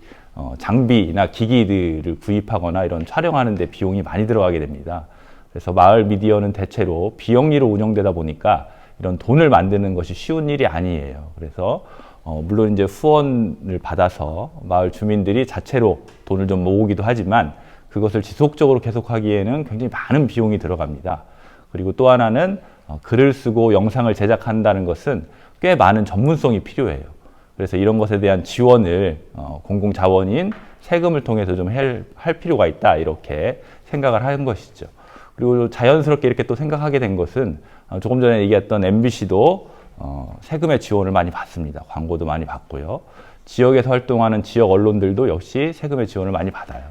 장비나 기기들을 구입하거나 이런 촬영하는 데 비용이 많이 들어가게 됩니다. 그래서 마을 미디어는 대체로 비영리로 운영되다 보니까 이런 돈을 만드는 것이 쉬운 일이 아니에요. 그래서 물론 이제 후원을 받아서 마을 주민들이 자체로 돈을 좀 모으기도 하지만, 그것을 지속적으로 계속하기에는 굉장히 많은 비용이 들어갑니다. 그리고 또 하나는 글을 쓰고 영상을 제작한다는 것은 꽤 많은 전문성이 필요해요. 그래서 이런 것에 대한 지원을 공공자원인 세금을 통해서 좀 할 필요가 있다, 이렇게 생각을 한 것이죠. 그리고 자연스럽게 이렇게 또 생각하게 된 것은 조금 전에 얘기했던 MBC도 세금의 지원을 많이 받습니다. 광고도 많이 받고요. 지역에서 활동하는 지역 언론들도 역시 세금의 지원을 많이 받아요.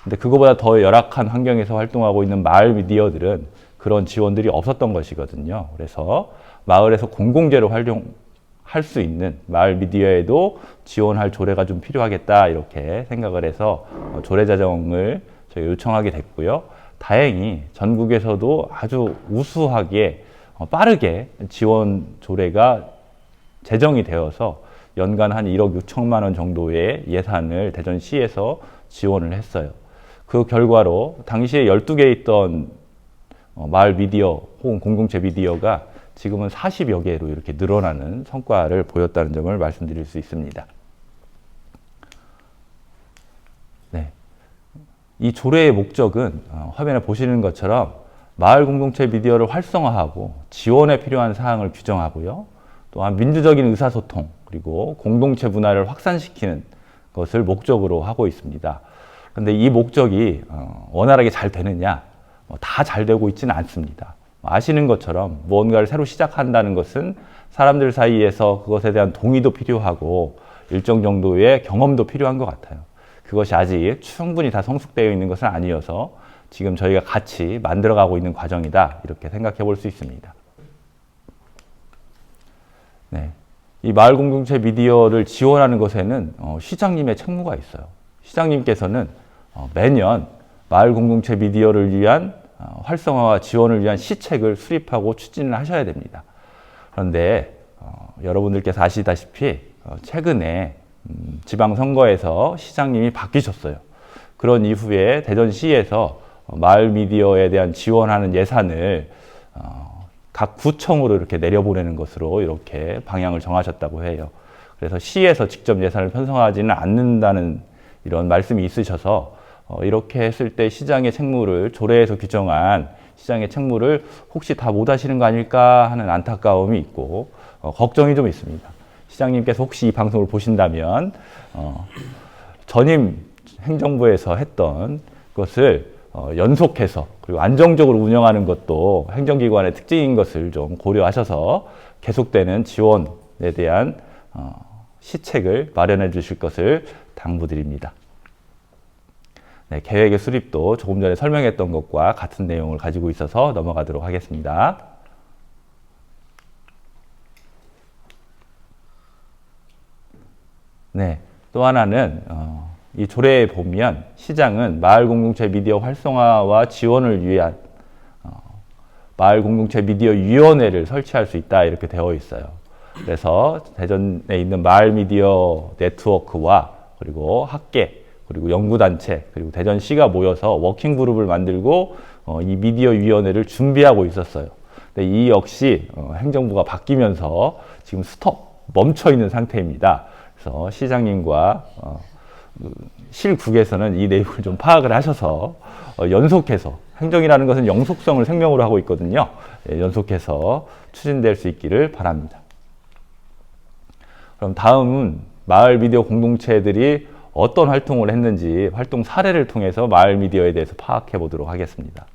근데 그거보다 더 열악한 환경에서 활동하고 있는 마을 미디어들은 그런 지원들이 없었던 것이거든요. 그래서 마을에서 공공재로 활용할 수 있는 마을 미디어에도 지원할 조례가 좀 필요하겠다, 이렇게 생각을 해서 조례 제정을 저희가 요청하게 됐고요. 다행히 전국에서도 아주 우수하게 빠르게 지원 조례가 제정이 되어서 연간 한 1억 6천만 원 정도의 예산을 대전시에서 지원을 했어요. 그 결과로 당시에 12개 있던 마을 미디어 혹은 공동체 미디어가 지금은 40여 개로 이렇게 늘어나는 성과를 보였다는 점을 말씀드릴 수 있습니다. 네. 이 조례의 목적은 화면에 보시는 것처럼 마을 공동체 미디어를 활성화하고 지원에 필요한 사항을 규정하고요. 또한 민주적인 의사소통, 그리고 공동체 문화를 확산시키는 것을 목적으로 하고 있습니다. 그런데 이 목적이 원활하게 잘 되느냐? 다 잘 되고 있지는 않습니다. 아시는 것처럼 무언가를 새로 시작한다는 것은 사람들 사이에서 그것에 대한 동의도 필요하고 일정 정도의 경험도 필요한 것 같아요. 그것이 아직 충분히 다 성숙되어 있는 것은 아니어서 지금 저희가 같이 만들어가고 있는 과정이다, 이렇게 생각해 볼 수 있습니다. 네. 이 마을 공동체 미디어를 지원하는 것에는 시장님의 책무가 있어요. 시장님께서는 매년 마을 공동체 미디어를 위한 활성화와 지원을 위한 시책을 수립하고 추진을 하셔야 됩니다. 그런데 여러분들께서 아시다시피 최근에 지방선거에서 시장님이 바뀌셨어요. 그런 이후에 대전시에서 마을 미디어에 대한 지원하는 예산을 각 구청으로 이렇게 내려보내는 것으로 이렇게 방향을 정하셨다고 해요. 그래서 시에서 직접 예산을 편성하지는 않는다는 이런 말씀이 있으셔서 이렇게 했을 때 시장의 책무를 조례에서 규정한 시장의 책무를 혹시 다 못 하시는 거 아닐까 하는 안타까움이 있고 걱정이 좀 있습니다. 시장님께서 혹시 이 방송을 보신다면 전임 행정부에서 했던 것을 연속해서 그리고 안정적으로 운영하는 것도 행정기관의 특징인 것을 좀 고려하셔서 계속되는 지원에 대한 시책을 마련해 주실 것을 당부드립니다. 네, 계획의 수립도 조금 전에 설명했던 것과 같은 내용을 가지고 있어서 넘어가도록 하겠습니다. 네, 또 하나는 이 조례에 보면 시장은 마을 공동체 미디어 활성화와 지원을 위한 마을 공동체 미디어 위원회를 설치할 수 있다 이렇게 되어 있어요. 그래서 대전에 있는 마을 미디어 네트워크와 그리고 학계 그리고 연구단체 그리고 대전시가 모여서 워킹그룹을 만들고 이 미디어 위원회를 준비하고 있었어요. 근데 이 역시 행정부가 바뀌면서 지금 멈춰 있는 상태입니다. 그래서 시장님과 실국에서는 이 내용을 좀 파악을 하셔서 연속해서 행정이라는 것은 영속성을 생명으로 하고 있거든요. 연속해서 추진될 수 있기를 바랍니다. 그럼 다음은 마을 미디어 공동체들이 어떤 활동을 했는지 활동 사례를 통해서 마을 미디어에 대해서 파악해 보도록 하겠습니다.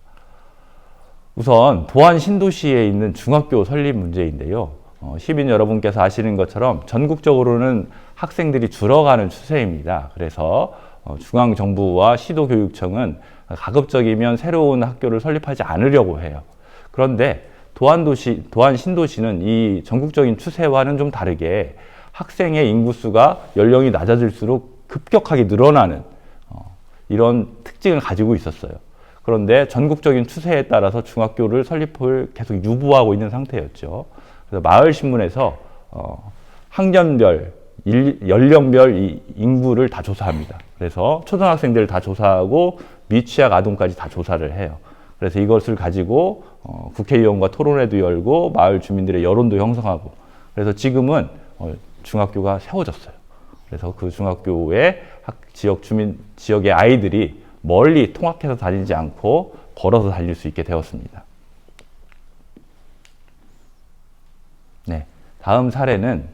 우선 도안 신도시에 있는 중학교 설립 문제인데요. 시민 여러분께서 아시는 것처럼 전국적으로는 학생들이 줄어가는 추세입니다. 그래서 중앙정부와 시도교육청은 가급적이면 새로운 학교를 설립하지 않으려고 해요. 그런데 도안 신도시는 이 전국적인 추세와는 좀 다르게 학생의 인구수가 연령이 낮아질수록 급격하게 늘어나는 이런 특징을 가지고 있었어요. 그런데 전국적인 추세에 따라서 중학교를 설립을 계속 유보하고 있는 상태였죠. 그래서 마을신문에서 학년별, 연령별 이 인구를 다 조사합니다. 그래서 초등학생들을 다 조사하고 미취학 아동까지 다 조사를 해요. 그래서 이것을 가지고 국회의원과 토론회도 열고 마을 주민들의 여론도 형성하고 그래서 지금은 중학교가 세워졌어요. 그래서 그 중학교에 지역의 아이들이 멀리 통학해서 다니지 않고 걸어서 다닐 수 있게 되었습니다. 네, 다음 사례는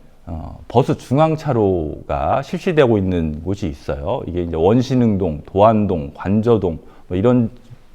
버스 중앙차로가 실시되고 있는 곳이 있어요. 이게 이제 원신흥동, 도안동, 관저동 뭐 이런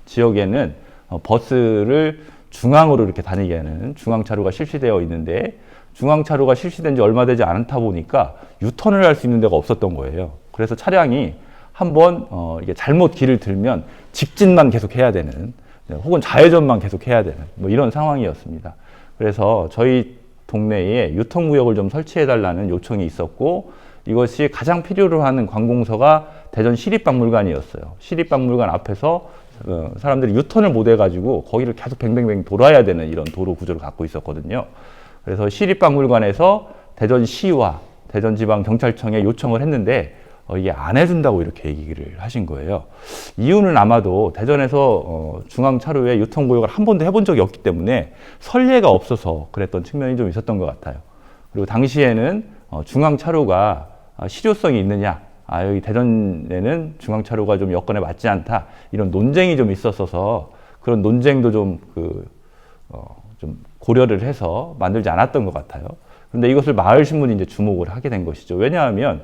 지역에는 버스를 중앙으로 이렇게 다니게 하는 중앙차로가 실시되어 있는데 중앙차로가 실시된 지 얼마 되지 않다 보니까 유턴을 할 수 있는 데가 없었던 거예요. 그래서 차량이 한번 이게 잘못 길을 들면 직진만 계속 해야 되는 혹은 좌회전만 계속 해야 되는 뭐 이런 상황이었습니다. 그래서 저희 동네에 유턴구역을 좀 설치해 달라는 요청이 있었고 이것이 가장 필요로 하는 관공서가 대전 시립박물관이었어요. 시립박물관 앞에서 사람들이 유턴을 못 해가지고 거기를 계속 뱅뱅뱅 돌아야 되는 이런 도로 구조를 갖고 있었거든요. 그래서 시립박물관에서 대전시와 대전지방경찰청에 요청을 했는데 이게 안 해준다고 이렇게 얘기를 하신 거예요. 이유는 아마도 대전에서 중앙차로에 유턴구역을 한 번도 해본 적이 없기 때문에 선례가 없어서 그랬던 측면이 좀 있었던 것 같아요. 그리고 당시에는 중앙차로가 실효성이 있느냐, 여기 대전에는 중앙차로가 좀 여건에 맞지 않다 이런 논쟁이 좀 있었어서 그런 논쟁도 좀 고려를 해서 만들지 않았던 것 같아요. 그런데 이것을 마을신문이 이제 주목을 하게 된 것이죠. 왜냐하면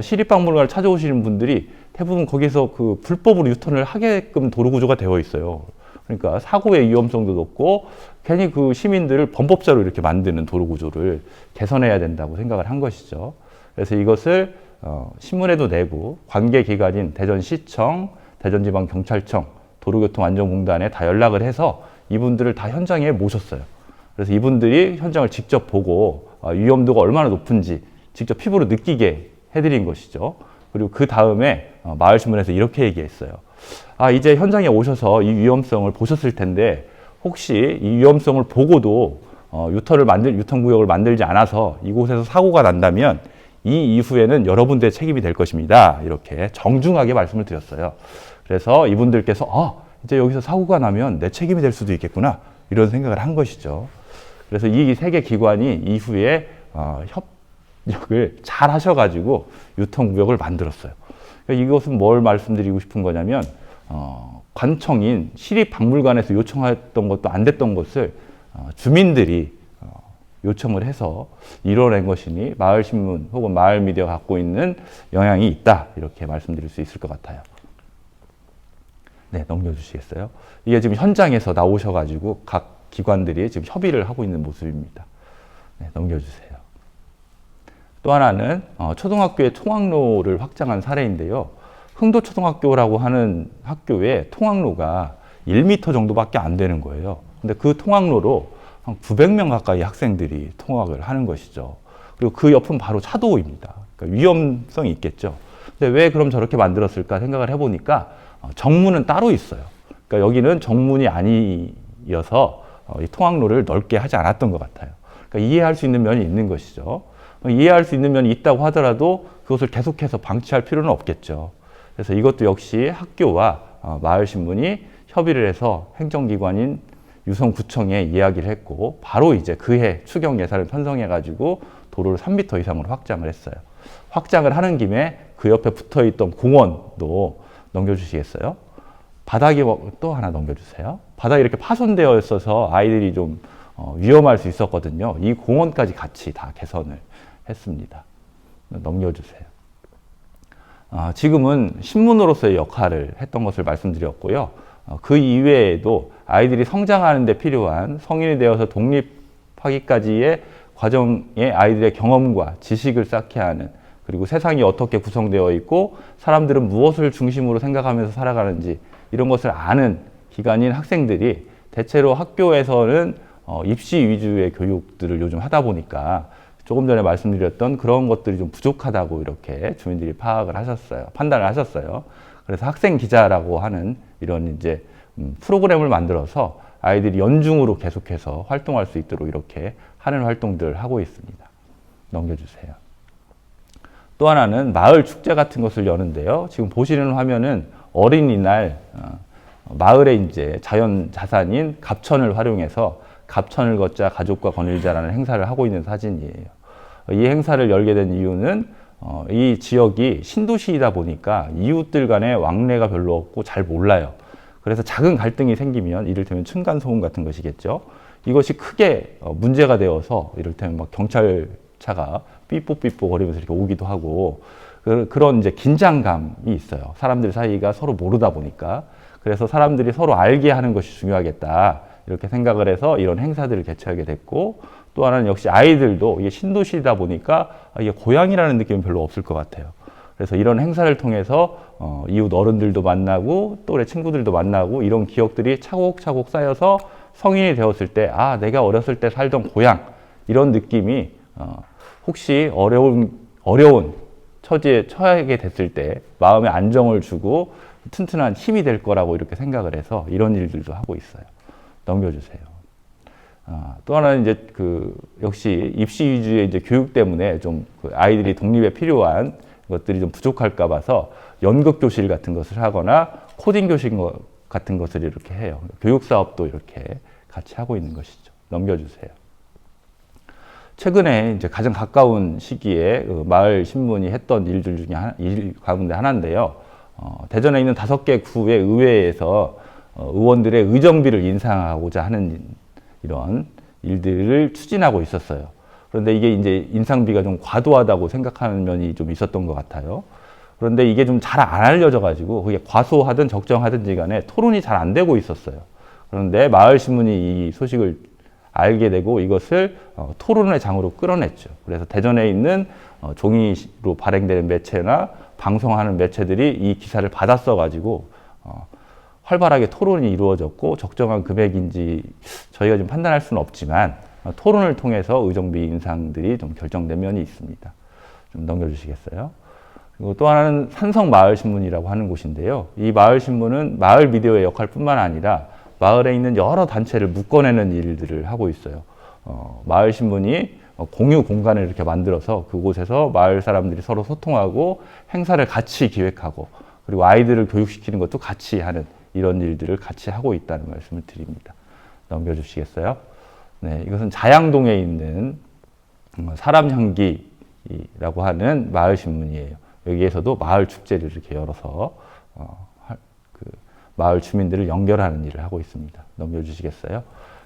시립박물관을 찾아오시는 분들이 대부분 거기서 그 불법으로 유턴을 하게끔 도로 구조가 되어 있어요. 그러니까 사고의 위험성도 높고 괜히 그 시민들을 범법자로 이렇게 만드는 도로 구조를 개선해야 된다고 생각을 한 것이죠. 그래서 이것을 신문에도 내고 관계기관인 대전시청, 대전지방경찰청, 도로교통안전공단에 다 연락을 해서 이분들을 다 현장에 모셨어요. 그래서 이분들이 현장을 직접 보고 위험도가 얼마나 높은지 직접 피부로 느끼게 해드린 것이죠. 그리고 그 다음에 마을신문에서 이렇게 얘기했어요. 이제 현장에 오셔서 이 위험성을 보셨을 텐데 혹시 이 위험성을 보고도 유턴구역을 만들지 않아서 이곳에서 사고가 난다면 이 이후에는 여러분들의 책임이 될 것입니다. 이렇게 정중하게 말씀을 드렸어요. 그래서 이분들께서 이제 여기서 사고가 나면 내 책임이 될 수도 있겠구나 이런 생각을 한 것이죠. 그래서 이 세 개 기관이 이후에 협력을 잘 하셔가지고 유통구역을 만들었어요. 그러니까 이것은 뭘 말씀드리고 싶은 거냐면 관청인 시립박물관에서 요청했던 것도 안 됐던 것을 주민들이 요청을 해서 이뤄낸 것이니 마을신문 혹은 마을미디어가 갖고 있는 영향이 있다, 이렇게 말씀드릴 수 있을 것 같아요. 네, 넘겨주시겠어요? 이게 지금 현장에서 나오셔가지고 각 기관들이 지금 협의를 하고 있는 모습입니다. 네, 넘겨주세요. 또 하나는 초등학교의 통학로를 확장한 사례인데요. 흥도초등학교라고 하는 학교의 통학로가 1m 정도밖에 안 되는 거예요. 근데 그 통학로로 한 900명 가까이 학생들이 통학을 하는 것이죠. 그리고 그 옆은 바로 차도입니다. 그러니까 위험성이 있겠죠. 근데 왜 그럼 저렇게 만들었을까 생각을 해보니까 정문은 따로 있어요. 그러니까 여기는 정문이 아니어서 이 통학로를 넓게 하지 않았던 것 같아요. 그러니까 이해할 수 있는 면이 있는 것이죠. 이해할 수 있는 면이 있다고 하더라도 그것을 계속해서 방치할 필요는 없겠죠. 그래서 이것도 역시 학교와 마을신문이 협의를 해서 행정기관인 유성구청에 이야기를 했고, 바로 이제 그해 추경 예산을 편성해가지고 도로를 3m 이상으로 확장을 했어요. 확장을 하는 김에 그 옆에 붙어있던 공원도 넘겨주시겠어요? 바닥이 또 하나 넘겨주세요. 바닥이 이렇게 파손되어 있어서 아이들이 좀 위험할 수 있었거든요. 이 공원까지 같이 다 개선을 했습니다. 넘겨주세요. 지금은 신문으로서의 역할을 했던 것을 말씀드렸고요. 그 이외에도 아이들이 성장하는 데 필요한 성인이 되어서 독립하기까지의 과정에 아이들의 경험과 지식을 쌓게 하는, 그리고 세상이 어떻게 구성되어 있고 사람들은 무엇을 중심으로 생각하면서 살아가는지 이런 것을 아는 기간인 학생들이 대체로 학교에서는 입시 위주의 교육들을 요즘 하다 보니까 조금 전에 말씀드렸던 그런 것들이 좀 부족하다고 이렇게 주민들이 판단을 하셨어요. 그래서 학생 기자라고 하는 이런 이제 프로그램을 만들어서 아이들이 연중으로 계속해서 활동할 수 있도록 이렇게 하는 활동들을 하고 있습니다. 넘겨주세요. 또 하나는 마을 축제 같은 것을 여는데요. 지금 보시는 화면은 어린이날 마을의 이제 자연 자산인 갑천을 활용해서 갑천을 걷자 가족과 거닐자라는 행사를 하고 있는 사진이에요. 이 행사를 열게 된 이유는 이 지역이 신도시이다 보니까 이웃들 간의 왕래가 별로 없고 잘 몰라요. 그래서 작은 갈등이 생기면 이를테면 층간소음 같은 것이겠죠. 이것이 크게 문제가 되어서 이를테면 막 경찰차가 삐뽀삐뽀 거리면서 이렇게 오기도 하고, 그런 이제 긴장감이 있어요. 사람들 사이가 서로 모르다 보니까. 그래서 사람들이 서로 알게 하는 것이 중요하겠다, 이렇게 생각을 해서 이런 행사들을 개최하게 됐고, 또 하나는 역시 아이들도 이게 신도시다 보니까 이게 고향이라는 느낌은 별로 없을 것 같아요. 그래서 이런 행사를 통해서 이웃 어른들도 만나고 또래 친구들도 만나고 이런 기억들이 차곡차곡 쌓여서 성인이 되었을 때, 아, 내가 어렸을 때 살던 고향, 이런 느낌이 혹시 어려운 처지에 처하게 됐을 때 마음에 안정을 주고 튼튼한 힘이 될 거라고 이렇게 생각을 해서 이런 일들도 하고 있어요. 넘겨주세요. 또 하나는 이제 역시 입시 위주의 이제 교육 때문에 좀 아이들이 독립에 필요한 것들이 좀 부족할까 봐서 연극 교실 같은 것을 하거나 코딩 교실 같은 것을 이렇게 해요. 교육 사업도 이렇게 같이 하고 있는 것이죠. 넘겨주세요. 최근에 이제 가장 가까운 시기에 마을 신문이 했던 일들 중에 일 가운데 하나인데요. 대전에 있는 5개 구의 의회에서 의원들의 의정비를 인상하고자 하는 이런 일들을 추진하고 있었어요. 그런데 이게 이제 인상비가 좀 과도하다고 생각하는 면이 좀 있었던 것 같아요. 그런데 이게 좀 잘 안 알려져 가지고 그게 과소하든 적정하든지 간에 토론이 잘 안 되고 있었어요. 그런데 마을신문이 이 소식을 알게 되고 이것을 토론의 장으로 끌어냈죠. 그래서 대전에 있는 종이로 발행되는 매체나 방송하는 매체들이 이 기사를 받았어 가지고 활발하게 토론이 이루어졌고, 적정한 금액인지 저희가 좀 판단할 수는 없지만 토론을 통해서 의정비 인상들이 좀 결정된 면이 있습니다. 좀 넘겨주시겠어요? 그리고 또 하나는 산성마을신문이라고 하는 곳인데요. 이 마을신문은 마을 미디어의 역할뿐만 아니라 마을에 있는 여러 단체를 묶어내는 일들을 하고 있어요. 마을신문이 공유 공간을 이렇게 만들어서 그곳에서 마을 사람들이 서로 소통하고 행사를 같이 기획하고, 그리고 아이들을 교육시키는 것도 같이 하는 이런 일들을 같이 하고 있다는 말씀을 드립니다. 넘겨주시겠어요? 네, 이것은 자양동에 있는 사람향기라고 하는 마을 신문이에요. 여기에서도 마을 축제를 이렇게 열어서 그 마을 주민들을 연결하는 일을 하고 있습니다. 넘겨주시겠어요?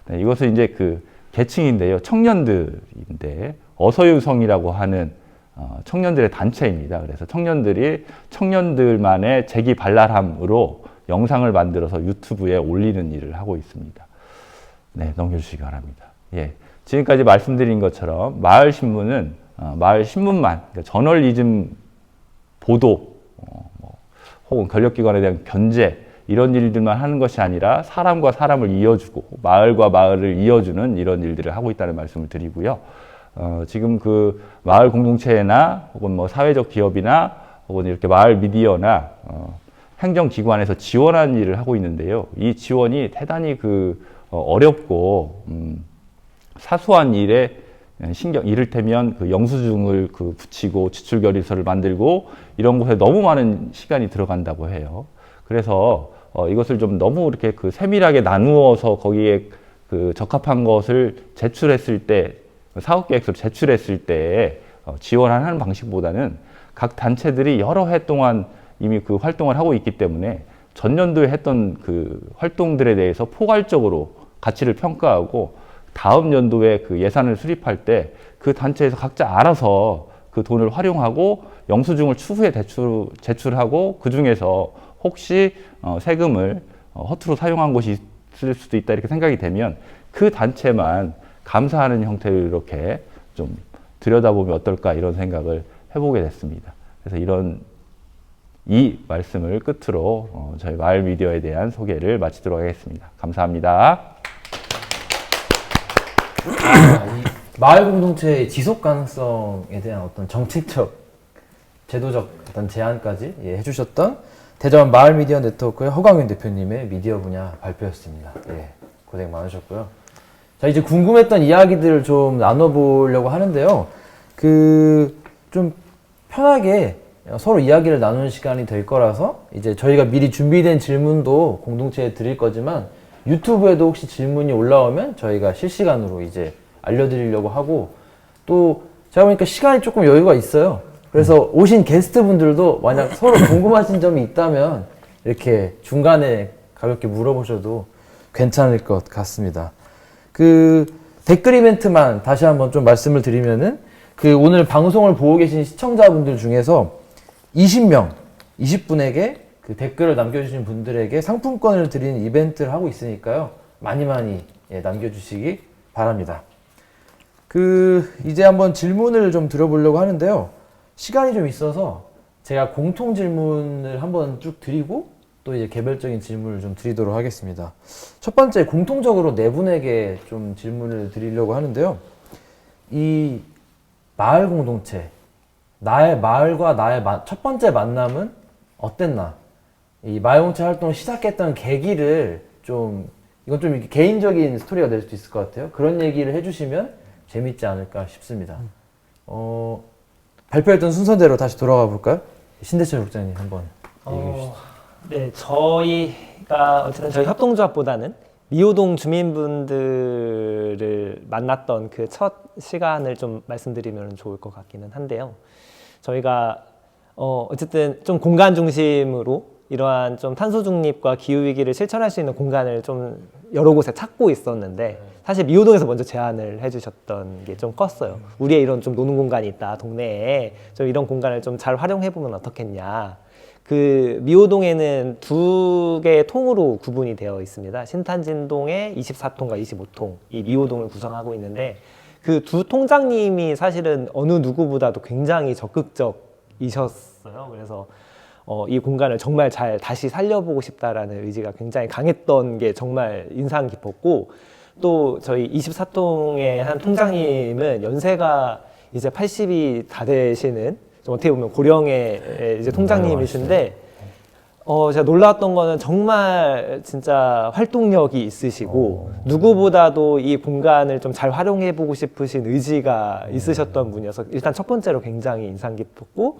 네, 이것은 이제 그 계층인데요. 청년들인데 어서유성이라고 하는 청년들의 단체입니다. 그래서 청년들이 청년들만의 재기발랄함으로 영상을 만들어서 유튜브에 올리는 일을 하고 있습니다. 네, 넘겨주시기 바랍니다. 예, 지금까지 말씀드린 것처럼 마을 신문은 마을 신문만, 그러니까 저널리즘 보도, 혹은 권력기관에 대한 견제 이런 일들만 하는 것이 아니라 사람과 사람을 이어주고 마을과 마을을 이어주는 이런 일들을 하고 있다는 말씀을 드리고요. 지금 그 마을 공동체나 혹은 뭐 사회적 기업이나 혹은 이렇게 마을 미디어나 행정기관에서 지원하는 일을 하고 있는데요. 이 지원이 대단히 어렵고 사소한 일에 이를테면 그 영수증을 붙이고 지출결의서를 만들고 이런 곳에 너무 많은 시간이 들어간다고 해요. 그래서 이것을 좀 너무 이렇게 세밀하게 나누어서 거기에 적합한 것을 제출했을 때, 사업계획서를 제출했을 때 지원하는 방식보다는 각 단체들이 여러 해 동안 이미 그 활동을 하고 있기 때문에 전년도에 했던 그 활동들에 대해서 포괄적으로 가치를 평가하고 다음 연도에 그 예산을 수립할 때 그 단체에서 각자 알아서 그 돈을 활용하고 영수증을 추후에 제출하고 그 중에서 혹시 세금을 허투루 사용한 곳이 있을 수도 있다 이렇게 생각이 되면 그 단체만 감사하는 형태로 이렇게 좀 들여다보면 어떨까 이런 생각을 해보게 됐습니다. 그래서 이 말씀을 끝으로 저희 마을 미디어에 대한 소개를 마치도록 하겠습니다. 감사합니다. 이 마을 공동체의 지속 가능성에 대한 어떤 정책적, 제도적 어떤 제안까지 해주셨던 대전 마을 미디어 네트워크의 허광윤 대표님의 미디어 분야 발표였습니다. 예, 고생 많으셨고요. 자, 이제 궁금했던 이야기들을 좀 나눠보려고 하는데요. 좀 편하게 서로 이야기를 나누는 시간이 될 거라서 이제 저희가 미리 준비된 질문도 공동체에 드릴 거지만 유튜브에도 혹시 질문이 올라오면 저희가 실시간으로 이제 알려드리려고 하고 또 제가 보니까 시간이 조금 여유가 있어요. 그래서 오신 게스트분들도 만약 서로 궁금하신 점이 있다면 이렇게 중간에 가볍게 물어보셔도 괜찮을 것 같습니다. 댓글 이벤트만 다시 한번 좀 말씀을 드리면은 오늘 방송을 보고 계신 시청자분들 중에서 20분에게 댓글을 남겨주신 분들에게 상품권을 드리는 이벤트를 하고 있으니까요. 많이 남겨주시기 바랍니다. 이제 한번 질문을 좀 드려보려고 하는데요. 시간이 좀 있어서 제가 공통 질문을 한번 쭉 드리고 또 이제 개별적인 질문을 좀 드리도록 하겠습니다. 첫 번째, 공통적으로 네 분에게 좀 질문을 드리려고 하는데요. 이 마을 공동체, 나의 마을과 나의 첫 번째 만남은 어땠나? 이 마을 공동체 활동을 시작했던 계기를 이건 좀 이렇게 개인적인 스토리가 될 수도 있을 것 같아요. 그런 얘기를 해주시면 재밌지 않을까 싶습니다. 발표했던 순서대로 다시 돌아가 볼까요? 신대철 국장님 한번 얘기해 주시죠. 네, 저희가 어쨌든 저희 협동조합보다는 미호동 주민분들을 만났던 그 첫 시간을 좀 말씀드리면 좋을 것 같기는 한데요. 저희가 어쨌든 좀 공간 중심으로 이러한 좀 탄소 중립과 기후 위기를 실천할 수 있는 공간을 좀 여러 곳에 찾고 있었는데 사실 미호동에서 먼저 제안을 해주셨던 게 좀 컸어요. 우리의 이런 좀 노는 공간이 있다 동네에 좀 이런 공간을 좀 잘 활용해 보면 어떻겠냐. 미호동에는 두 개의 통으로 구분이 되어 있습니다. 신탄진동의 24통과 25통 이 미호동을 구성하고 있는데 그 두 통장님이 사실은 어느 누구보다도 굉장히 적극적이셨어요. 그래서 이 공간을 정말 잘 다시 살려보고 싶다라는 의지가 굉장히 강했던 게 정말 인상 깊었고 또 저희 24통의 한 통장님은 연세가 이제 80이 다 되시는 좀 어떻게 보면 고령의 이제 통장님이신데 제가 놀라웠던 거는 정말 진짜 활동력이 있으시고 누구보다도 이 공간을 좀 잘 활용해 보고 싶으신 의지가 있으셨던 분이어서 일단 첫 번째로 굉장히 인상 깊었고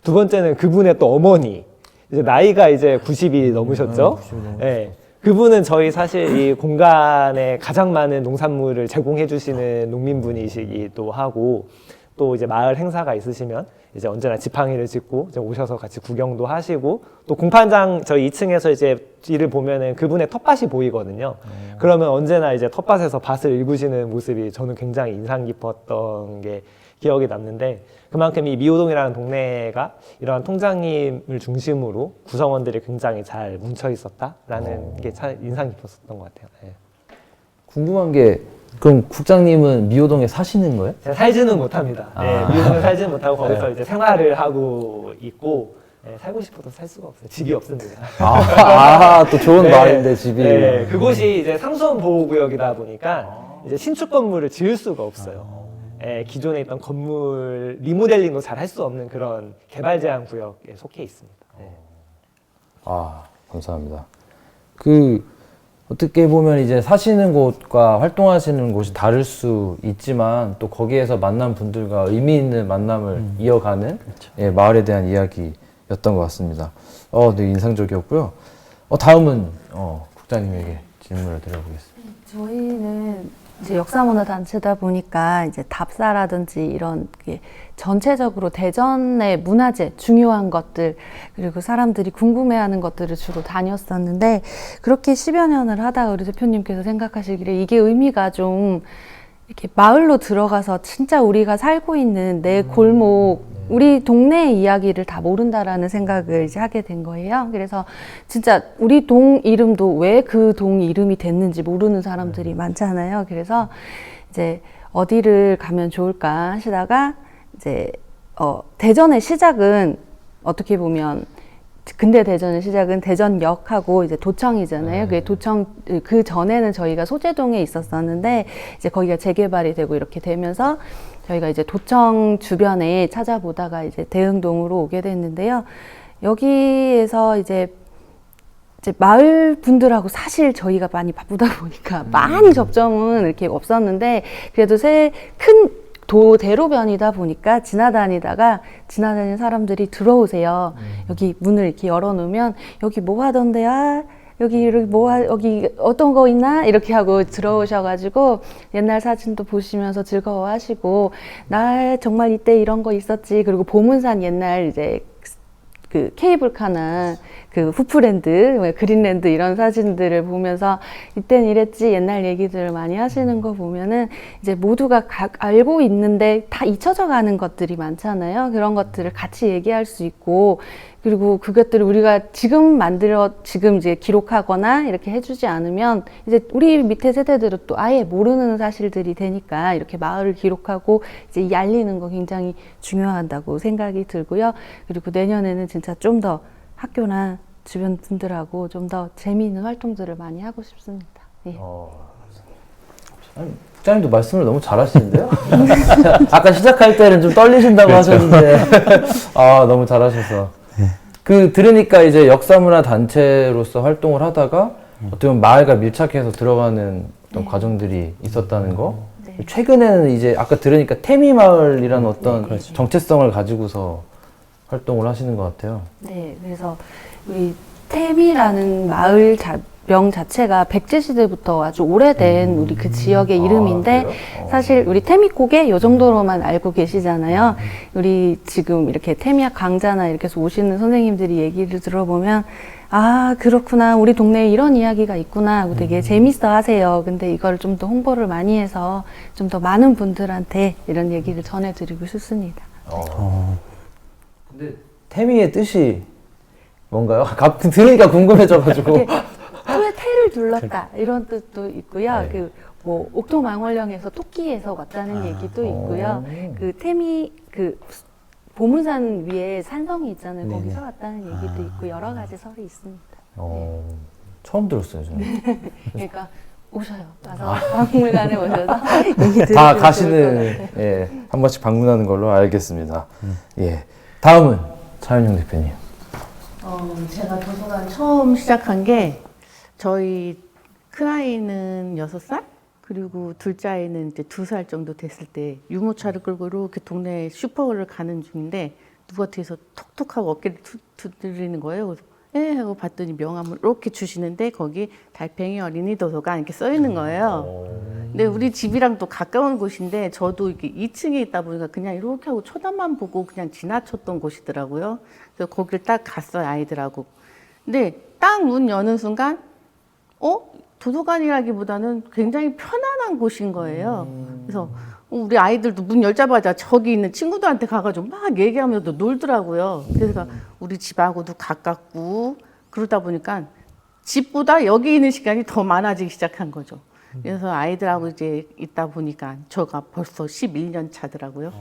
두 번째는 그분의 또 어머니 이제 나이가 이제 90이 넘으셨죠. 네. 그분은 저희 사실 이 공간에 가장 많은 농산물을 제공해 주시는 농민분이시기도 하고, 또 이제 마을 행사가 있으시면 이제 언제나 지팡이를 짚고 이제 오셔서 같이 구경도 하시고, 또 공판장 저희 2층에서 이제 뒤를 보면은 그분의 텃밭이 보이거든요. 그러면 언제나 이제 텃밭에서 밭을 일구시는 모습이 저는 굉장히 인상 깊었던 게 기억이 남는데, 그만큼 이 미호동이라는 동네가 이러한 통장님을 중심으로 구성원들이 굉장히 잘 뭉쳐 있었다라는 게 참 인상 깊었었던 것 같아요. 네. 궁금한 게 그럼 국장님은 미호동에 사시는 거예요? 제가 살지는 못합니다. 네, 미국은 살지는 못하고 거기서 이제 생활을 하고 있고, 네, 살고 싶어도 살 수가 없어요. 집이 없습니다. 또 좋은 네. 마을인데 집이. 네, 그곳이 이제 상수원 보호구역이다 보니까 이제 신축 건물을 지을 수가 없어요. 네, 기존에 있던 건물 리모델링도 잘 할 수 없는 그런 개발 제한 구역에 속해 있습니다. 네. 감사합니다. 그 어떻게 보면 이제 사시는 곳과 활동하시는 곳이 다를 수 있지만 또 거기에서 만난 분들과 의미 있는 만남을 이어가는 예, 마을에 대한 이야기였던 것 같습니다. 네, 인상적이었고요. 다음은 국장님에게 질문을 드려보겠습니다. 저희는 이제 역사문화 단체다 보니까 이제 답사라든지 이런 게 전체적으로 대전의 문화재, 중요한 것들, 그리고 사람들이 궁금해하는 것들을 주로 다녔었는데, 그렇게 10여 년을 하다가 우리 대표님께서 생각하시기를 이게 의미가 좀 이렇게 마을로 들어가서 진짜 우리가 살고 있는 내 골목, 우리 동네의 이야기를 다 모른다라는 생각을 이제 하게 된 거예요. 그래서 진짜 우리 동 이름도 왜 그 동 이름이 됐는지 모르는 사람들이 많잖아요. 그래서 이제 어디를 가면 좋을까 하시다가 이제 대전의 시작은 어떻게 보면 근대 대전의 시작은 대전역하고 이제 도청이잖아요. 그게 도청, 그 전에는 저희가 소재동에 있었었는데 이제 거기가 재개발이 되고 이렇게 되면서 저희가 이제 도청 주변에 찾아보다가 이제 대흥동으로 오게 됐는데요. 여기에서 이제 마을 분들하고 사실 저희가 많이 바쁘다 보니까 많이 접점은 이렇게 없었는데, 그래도 큰 대로변이다 보니까 지나다니는 사람들이 들어오세요. 여기 문을 이렇게 열어놓으면 여기 뭐 하던데, 여기 여기 어떤 거 있나 이렇게 하고 들어오셔가지고 옛날 사진도 보시면서 즐거워하시고, 나 정말 이때 이런 거 있었지. 그리고 보문산 옛날 이제 그 케이블카나 그 후프랜드, 그린랜드 이런 사진들을 보면서 이땐 이랬지 옛날 얘기들을 많이 하시는 거 보면은 이제 모두가 알고 있는데 다 잊혀져 가는 것들이 많잖아요. 그런 것들을 같이 얘기할 수 있고, 그리고 그것들을 우리가 지금 이제 기록하거나 이렇게 해주지 않으면 이제 우리 밑에 세대들은 또 아예 모르는 사실들이 되니까 이렇게 마을을 기록하고 이제 알리는 거 굉장히 중요하다고 생각이 들고요. 그리고 내년에는 진짜 좀 더 학교나 주변 분들하고 좀 더 재미있는 활동들을 많이 하고 싶습니다. 예. 국장님도 말씀을 너무 잘하시는데요? 아까 시작할 때는 좀 떨리신다고 하셨는데 너무 잘하셔서. 들으니까 이제 역사문화 단체로서 활동을 하다가 어떻게 보면 마을과 밀착해서 들어가는 어떤 과정들이 있었다는 거. 최근에는 이제 아까 들으니까 태미마을이라는 어떤 정체성을 가지고서 활동을 하시는 것 같아요. 네, 그래서 우리 태미라는 마을 명 자체가 백제시대부터 아주 오래된 우리 그 지역의 이름인데, 사실 우리 태미고개 요 정도로만 알고 계시잖아요. 우리 지금 이렇게 태미학 강좌나 이렇게 해서 오시는 선생님들이 얘기를 들어보면 그렇구나, 우리 동네에 이런 이야기가 있구나 하고 되게 재밌어 하세요. 근데 이걸 좀 더 홍보를 많이 해서 좀 더 많은 분들한테 이런 얘기를 전해드리고 싶습니다. 근데 태미의 뜻이 뭔가요? 들으니까 궁금해져가지고. 태를 둘렀다 이런 뜻도 있고요. 뭐 옥토망월령에서 토끼에서 왔다는 얘기도 있고요. 태미 보문산 위에 산성이 있잖아요. 거기서 왔다는 얘기도 있고 여러 가지 설이 있습니다. 처음 들었어요, 저는. 그러니까 오셔요. 와서 박물관에 오셔서 얘기 다 가시는, 예, 한 번씩 방문하는 걸로 알겠습니다. 예. 다음은 차윤영 대표님. 제가 도서관 처음 시작한 게 저희 큰아이는 6살, 그리고 둘째 아이는 이제 2살 정도 됐을 때 유모차를 끌고 이렇게 동네 슈퍼를 가는 중인데 누가 뒤에서 톡톡하고 어깨를 두드리는 거예요. 그래서 예 하고 봤더니 명함을 이렇게 주시는데 거기 달팽이 어린이 도서관 이렇게 써 있는 거예요. 근데 우리 집이랑 또 가까운 곳인데 저도 이렇게 2층에 있다 보니까 그냥 이렇게 하고 쳐다만 보고 그냥 지나쳤던 곳이더라고요. 그래서 거길 딱 갔어요, 아이들하고. 근데 딱 문 여는 순간 도서관이라기보다는 굉장히 편안한 곳인 거예요. 그래서 우리 아이들도 문 열자마자 저기 있는 친구들한테 가가지고 막 얘기하면서 놀더라고요. 그래서 우리 집하고도 가깝고 그러다 보니까 집보다 여기 있는 시간이 더 많아지기 시작한 거죠. 그래서 아이들하고 이제 있다 보니까 저가 벌써 11년 차더라고요.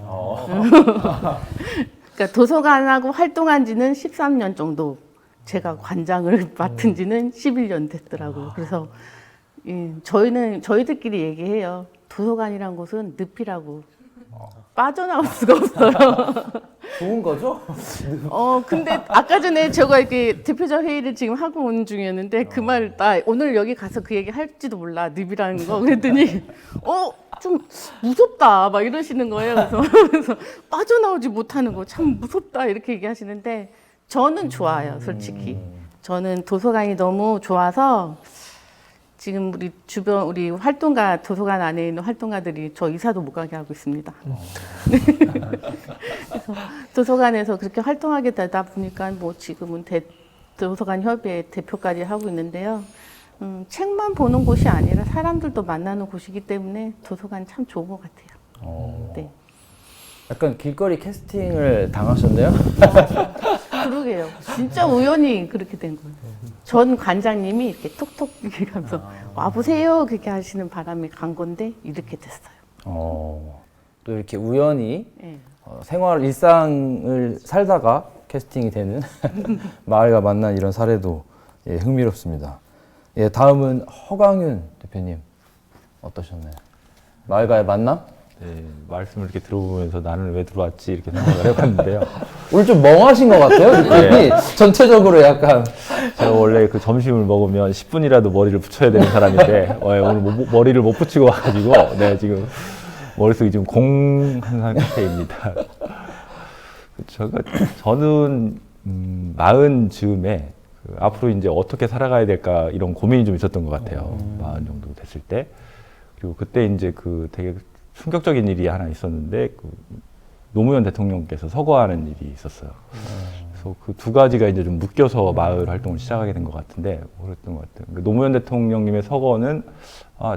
그러니까 도서관하고 활동한 지는 13년 정도, 제가 관장을 맡은 지는 11년 됐더라고요. 그래서 저희들끼리 얘기해요. 도서관이란 곳은 늪이라고 빠져나올 수가 없어요. 좋은 거죠? 근데 아까 전에 제가 이렇게 대표자 회의를 지금 하고 온 중이었는데 그 말 나 오늘 여기 가서 그 얘기 할지도 몰라, 늪이라는 거. 그랬더니 좀 무섭다 막 이러시는 거예요. 그래서 빠져나오지 못하는 거 참 무섭다 이렇게 얘기하시는데 저는 좋아요, 솔직히. 저는 도서관이 너무 좋아서 지금 우리 주변 우리 활동가 도서관 안에 있는 활동가들이 저 이사도 못 가게 하고 있습니다. 그래서 도서관에서 그렇게 활동하게 되다 보니까 뭐 지금은 도서관 협의회 대표까지 하고 있는데요. 책만 보는 곳이 아니라 사람들도 만나는 곳이기 때문에 도서관 참 좋은 것 같아요. 네. 약간 길거리 캐스팅을 당하셨네요? 그러게요. 진짜 우연히 그렇게 된 거예요. 전 관장님이 이렇게 톡톡 이렇게 하면서 와보세요 그렇게 하시는 바람에 간 건데 이렇게 됐어요. 또 이렇게 우연히 네. 생활 일상을 살다가 캐스팅이 되는 마을과 만난 이런 사례도 흥미롭습니다. 다음은 허광윤 대표님 어떠셨나요? 마을과의 만남? 네, 말씀을 이렇게 들어보면서 나는 왜 들어왔지 이렇게 생각을 해봤는데요. 오늘 좀 멍하신 것 같아요. 느낌이 전체적으로 약간. 제가 원래 그 점심을 먹으면 10분이라도 머리를 붙여야 되는 사람인데 오늘 머리를 못 붙이고 와가지고 머릿속이 지금 공한 상태입니다. 저는 40 즈음에 앞으로 이제 어떻게 살아가야 될까 이런 고민이 좀 있었던 것 같아요. 40 정도 됐을 때. 그리고 그때 이제 되게 충격적인 일이 하나 있었는데 노무현 대통령께서 서거하는 일이 있었어요. 그래서 그 두 가지가 이제 좀 묶여서 마을 활동을 시작하게 된 것 같은데 그랬던 것 같아요. 노무현 대통령님의 서거는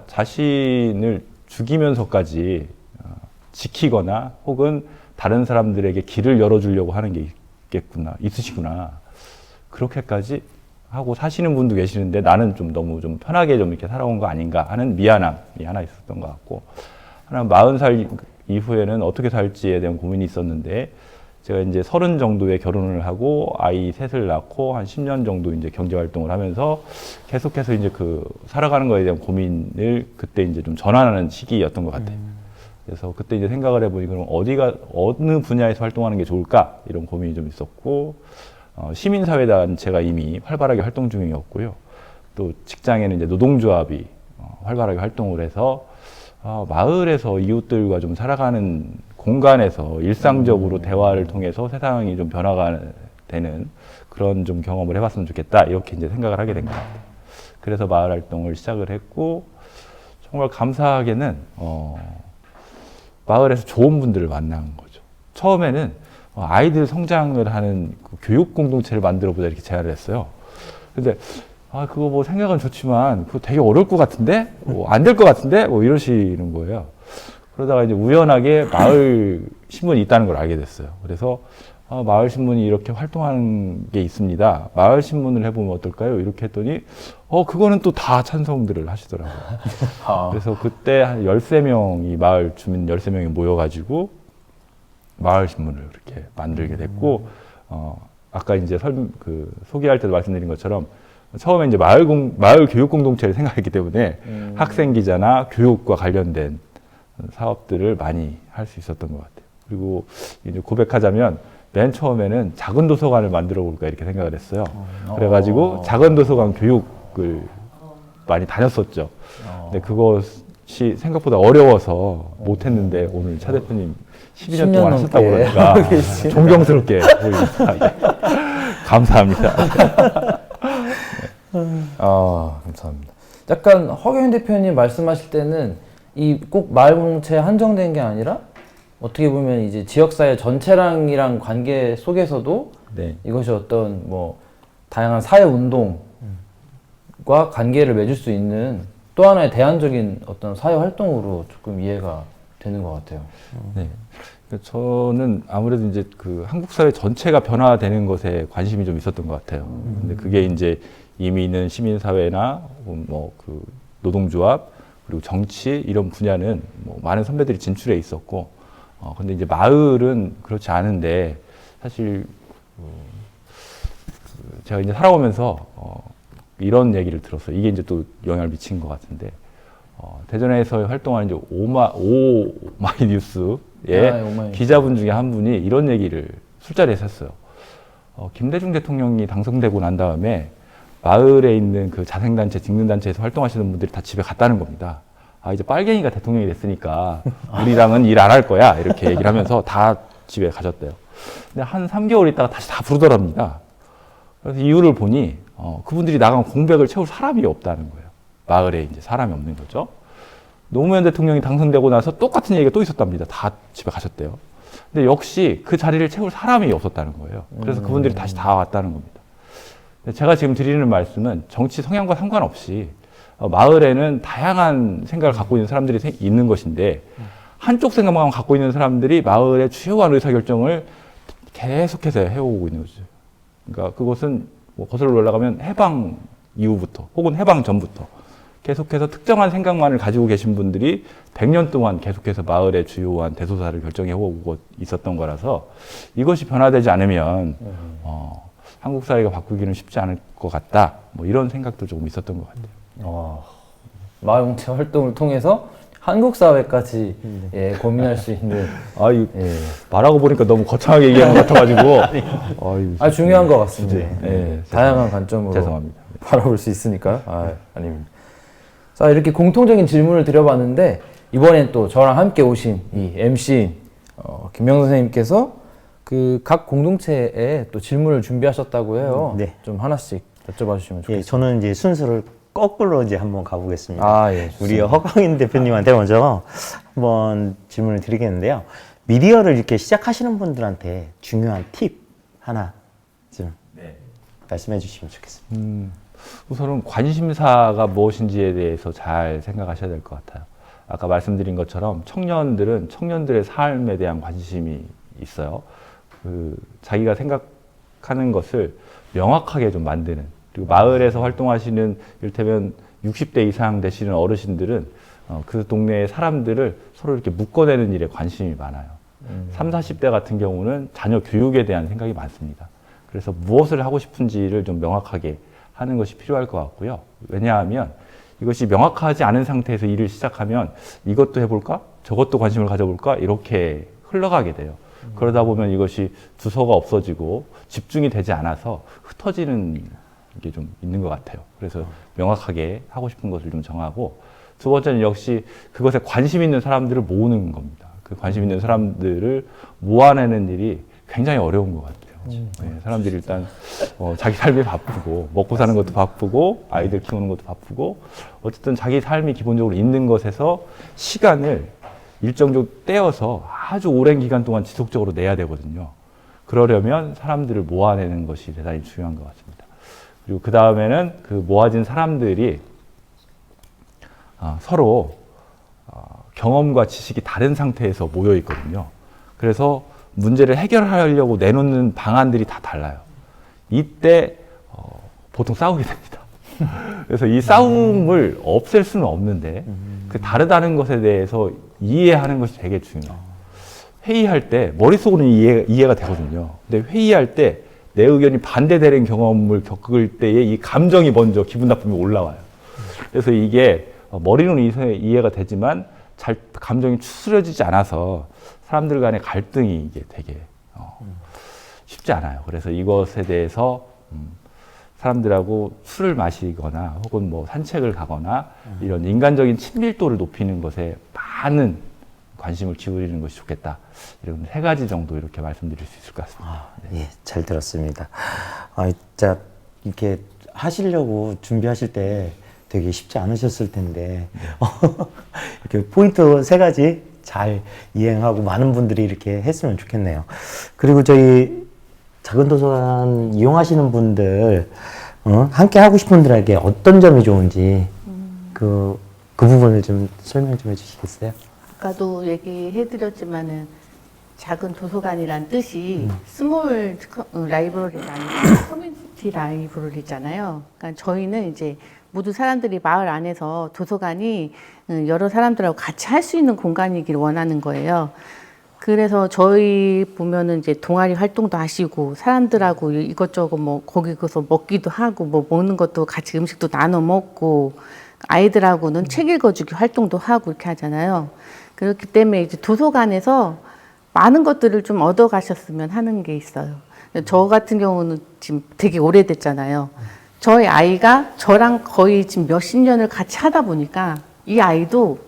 자신을 죽이면서까지 지키거나 혹은 다른 사람들에게 길을 열어주려고 하는 게 있으시구나. 그렇게까지 하고 사시는 분도 계시는데 나는 좀 너무 좀 편하게 좀 이렇게 살아온 거 아닌가 하는 미안함이 하나 있었던 것 같고, 하나 40살 이후에는 어떻게 살지에 대한 고민이 있었는데, 제가 이제 30 정도에 결혼을 하고 아이 셋을 낳고 한 10년 정도 이제 경제 활동을 하면서 계속해서 이제 살아가는 거에 대한 고민을 그때 이제 좀 전환하는 시기였던 것 같아요. 그래서 그때 이제 생각을 해보니 그럼 어느 분야에서 활동하는 게 좋을까 이런 고민이 좀 있었고, 시민사회단체가 이미 활발하게 활동 중이었고요. 또 직장에는 이제 노동조합이 활발하게 활동을 해서 마을에서 이웃들과 좀 살아가는 공간에서 일상적으로 대화를 통해서 세상이 좀 변화가 되는 그런 좀 경험을 해봤으면 좋겠다 이렇게 이제 생각을 하게 된 것 같아요. 그래서 마을 활동을 시작을 했고, 정말 감사하게는 마을에서 좋은 분들을 만난 거죠. 처음에는 아이들 성장을 하는 교육 공동체를 만들어 보자 이렇게 제안을 했어요. 근데 그거 뭐 생각은 좋지만 그거 되게 어려울 것 같은데? 안 될 것 같은데? 이러시는 거예요. 그러다가 이제 우연하게 마을 신문이 있다는 걸 알게 됐어요. 그래서 마을 신문이 이렇게 활동하는 게 있습니다. 마을 신문을 해보면 어떨까요? 이렇게 했더니 그거는 또 다 찬성들을 하시더라고요. 그래서 그때 한 13명이 마을 주민 13명이 모여가지고 마을 신문을 이렇게 만들게 됐고, 아까 이제 소개할 때도 말씀드린 것처럼 처음에 이제 마을 교육 공동체를 생각했기 때문에 학생 기자나 교육과 관련된 사업들을 많이 할 수 있었던 것 같아요. 그리고 이제 고백하자면 맨 처음에는 작은 도서관을 만들어 볼까 이렇게 생각을 했어요. 그래가지고 작은 도서관 교육을 많이 다녔었죠. 근데 그것이 생각보다 어려워서 못했는데 오늘 차 대표님 12년 동안 하셨다고 그러니까 존경스럽게 보입니다. 감사합니다. 아, 감사합니다. 약간 허경영 대표님 말씀하실 때는 이 꼭 마을 공동체에 한정된 게 아니라 어떻게 보면 이제 지역사회 전체랑이랑 관계 속에서도 네. 이것이 어떤 뭐 다양한 사회 운동과 관계를 맺을 수 있는 또 하나의 대안적인 어떤 사회 활동으로 조금 이해가 되는 것 같아요. 네. 그러니까 저는 아무래도 이제 그 한국 사회 전체가 변화되는 것에 관심이 좀 있었던 것 같아요. 근데 그게 이제 이미 있는 시민사회나 뭐 그 노동조합 그리고 정치 이런 분야는 뭐 많은 선배들이 진출해 있었고, 근데 이제 마을은 그렇지 않은데 사실 제가 이제 살아오면서 이런 얘기를 들었어요. 이게 이제 또 영향을 미친 것 같은데, 대전에서 활동하는 이제 오마이뉴스의 오마이뉴스. 기자분 중에 한 분이 이런 얘기를 술자리에서 했어요. 김대중 대통령이 당선되고 난 다음에 마을에 있는 그 자생단체, 직능단체에서 활동하시는 분들이 다 집에 갔다는 겁니다. 아, 이제 빨갱이가 대통령이 됐으니까 우리랑은 일 안 할 거야. 이렇게 얘기를 하면서 다 집에 가셨대요. 근데 한 3개월 있다가 다시 다 부르더랍니다. 그래서 이유를 보니 그분들이 나간 공백을 채울 사람이 없다는 거예요. 마을에 이제 사람이 없는 거죠. 노무현 대통령이 당선되고 나서 똑같은 얘기가 또 있었답니다. 다 집에 가셨대요. 근데 역시 그 자리를 채울 사람이 없었다는 거예요. 그래서 그분들이 다시 다 왔다는 겁니다. 제가 지금 드리는 말씀은 정치 성향과 상관없이 마을에는 다양한 생각을 갖고 있는 사람들이 있는 것인데, 한쪽 생각만 갖고 있는 사람들이 마을의 주요한 의사결정을 계속해서 해오고 있는 거죠. 그러니까 그것은 뭐 거슬러 올라가면 해방 이후부터 혹은 해방 전부터 계속해서 특정한 생각만을 가지고 계신 분들이 100년 동안 계속해서 마을의 주요한 대소사를 결정해 오고 있었던 거라서, 이것이 변화되지 않으면 한국 사회가 바꾸기는 쉽지 않을 것 같다. 뭐 이런 생각도 조금 있었던 것 같아요. 마을 공동체 활동을 통해서 한국 사회까지 예, 고민할 수 있는 말하고 보니까 너무 거창하게 얘기하는 것 같아가지고 중요한 것 같습니다. 네, 다양한 관점으로 죄송합니다. 바라볼 수 있으니까. 아닙니다. 자, 이렇게 공통적인 질문을 드려봤는데, 이번엔 또 저랑 함께 오신 이 MC인 김명 선생님께서 그 각 공동체에 또 질문을 준비하셨다고 해요. 네. 좀 하나씩 여쭤봐 주시면 좋겠습니다. 예, 저는 이제 순서를 거꾸로 이제 한번 가보겠습니다. 예, 우리 허광인 대표님한테 먼저 한번 질문을 드리겠는데요. 미디어를 이렇게 시작하시는 분들한테 중요한 팁 하나 좀 말씀해 주시면 좋겠습니다. 우선은 관심사가 무엇인지에 대해서 잘 생각하셔야 될 것 같아요. 아까 말씀드린 것처럼 청년들은 청년들의 삶에 대한 관심이 있어요. 자기가 생각하는 것을 명확하게 좀 만드는, 그리고 마을에서 활동하시는 이를테면 60대 이상 되시는 어르신들은 그 동네의 사람들을 서로 이렇게 묶어내는 일에 관심이 많아요. 30, 40대 같은 경우는 자녀 교육에 대한 생각이 많습니다. 그래서 무엇을 하고 싶은지를 좀 명확하게 하는 것이 필요할 것 같고요. 왜냐하면 이것이 명확하지 않은 상태에서 일을 시작하면 이것도 해볼까? 저것도 관심을 가져볼까? 이렇게 흘러가게 돼요. 그러다 보면 이것이 두서가 없어지고 집중이 되지 않아서 흩어지는 게 좀 있는 것 같아요. 그래서 명확하게 하고 싶은 것을 좀 정하고, 두 번째는 역시 그것에 관심 있는 사람들을 모으는 겁니다. 그 관심 있는 사람들을 모아내는 일이 굉장히 어려운 것 같아요. 네, 사람들이 일단 자기 삶이 바쁘고 먹고 사는 것도 바쁘고 아이들 키우는 것도 바쁘고, 어쨌든 자기 삶이 기본적으로 있는 것에서 시간을 일정적으로 떼어서 아주 오랜 기간 동안 지속적으로 내야 되거든요. 그러려면 사람들을 모아내는 것이 대단히 중요한 것 같습니다. 그리고 그 다음에는 그 모아진 사람들이 서로 경험과 지식이 다른 상태에서 모여 있거든요. 그래서 문제를 해결하려고 내놓는 방안들이 다 달라요. 이때 보통 싸우게 됩니다. 그래서 이 싸움을 없앨 수는 없는데 그 다르다는 것에 대해서 이해하는 것이 되게 중요해요. 회의할 때 머릿속으로는 이해가 되거든요. 근데 회의할 때 내 의견이 반대되는 경험을 겪을 때에 이 감정이 먼저 기분 나쁨이 올라와요. 그래서 이게 머리로는 이해가 되지만 잘 감정이 추스려지지 않아서 사람들 간의 갈등이 이게 되게 쉽지 않아요. 그래서 이것에 대해서 사람들하고 술을 마시거나 혹은 뭐 산책을 가거나 이런 인간적인 친밀도를 높이는 것에 많은 관심을 기울이는 것이 좋겠다. 이런 3가지 정도 이렇게 말씀드릴 수 있을 것 같습니다. 예, 잘 들었습니다. 아, 진짜 이렇게 하시려고 준비하실 때 되게 쉽지 않으셨을 텐데 이렇게 포인트 3가지 잘 이행하고 많은 분들이 이렇게 했으면 좋겠네요. 그리고 저희 작은 도서관 이용하시는 분들 함께 하고 싶은 분들에게 어떤 점이 좋은지 그 부분을 좀 설명 좀 해주시겠어요? 아까도 얘기해드렸지만은 작은 도서관이란 뜻이 스몰 라이브러리가 아니라 커뮤니티 라이브러리잖아요. 그러니까 저희는 이제 모두 사람들이 마을 안에서 도서관이 여러 사람들하고 같이 할 수 있는 공간이길 원하는 거예요. 그래서 저희 보면은 이제 동아리 활동도 하시고 사람들하고 이것저것 뭐 거기 가서 먹기도 하고 뭐 먹는 것도 같이 음식도 나눠 먹고 아이들하고는 책 읽어주기 활동도 하고 이렇게 하잖아요. 그렇기 때문에 이제 도서관에서 많은 것들을 좀 얻어 가셨으면 하는 게 있어요. 저 같은 경우는 지금 되게 오래됐잖아요. 저희 아이가 저랑 거의 지금 몇십 년을 같이 하다 보니까 이 아이도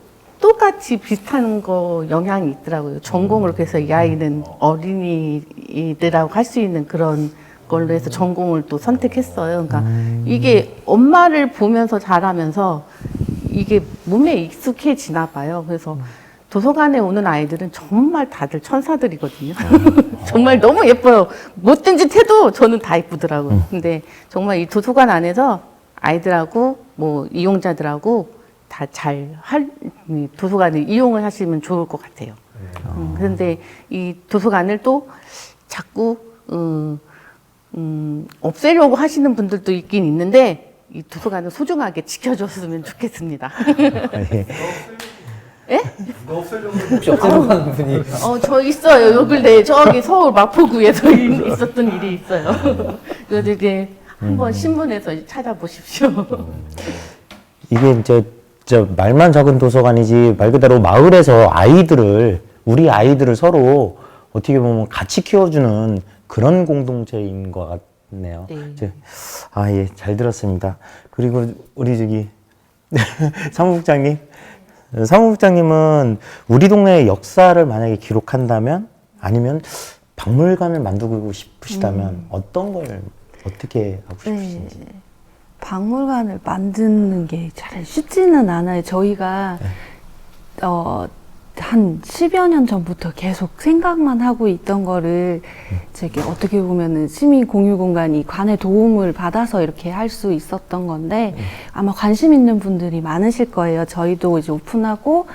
똑같이 비슷한 거 영향이 있더라고요. 전공을 그래서 이 아이는 어린이들하고 할 수 있는 그런 걸로 해서 전공을 또 선택했어요. 그러니까 이게 엄마를 보면서 자라면서 이게 몸에 익숙해지나 봐요. 그래서 도서관에 오는 아이들은 정말 다들 천사들이거든요. 정말 너무 예뻐요. 뭐든 짓 해도 저는 다 예쁘더라고요. 근데 정말 이 도서관 안에서 아이들하고 뭐 이용자들하고 다 도서관을 이용을 하시면 좋을 것 같아요. 그런데 이 도서관을 또 자꾸 없애려고 하시는 분들도 있긴 있는데 이 도서관을 소중하게 지켜줬으면 좋겠습니다. 예? 혹시 없애려고 하는 분이 저 있어요. 요 근래 저기 서울 마포구에서 있었던 일이 있어요. 그래서 이제 한번 신문에서 찾아보십시오. 이게 저 말만 적은 도서관이지 말 그대로 마을에서 우리 아이들을 서로 어떻게 보면 같이 키워주는 그런 공동체인 것 같네요. 네. 예, 잘 들었습니다. 그리고 우리 저기 사무국장님은 우리 동네의 역사를 만약에 기록한다면 아니면 박물관을 만들고 싶으시다면 어떤 걸 어떻게 하고 싶으신지? 박물관을 만드는 게 잘 쉽지는 않아요. 저희가 한 10여 년 전부터 계속 생각만 하고 있던 거를 저기 어떻게 보면은 시민 공유 공간이 관의 도움을 받아서 이렇게 할 수 있었던 건데 아마 관심 있는 분들이 많으실 거예요. 저희도 이제 오픈하고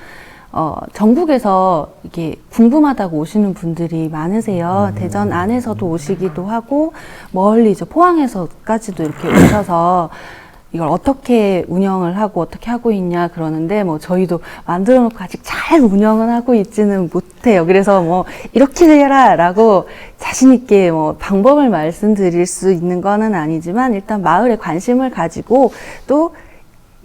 전국에서 이게 궁금하다고 오시는 분들이 많으세요. 대전 안에서도 오시기도 하고 멀리 이제 포항에서까지도 이렇게 오셔서 이걸 어떻게 운영을 하고 어떻게 하고 있냐 그러는데 뭐 저희도 만들어 놓고 아직 잘 운영은 하고 있지는 못해요. 그래서 뭐 이렇게 해라 라고 자신 있게 뭐 방법을 말씀드릴 수 있는 거는 아니지만 일단 마을에 관심을 가지고 또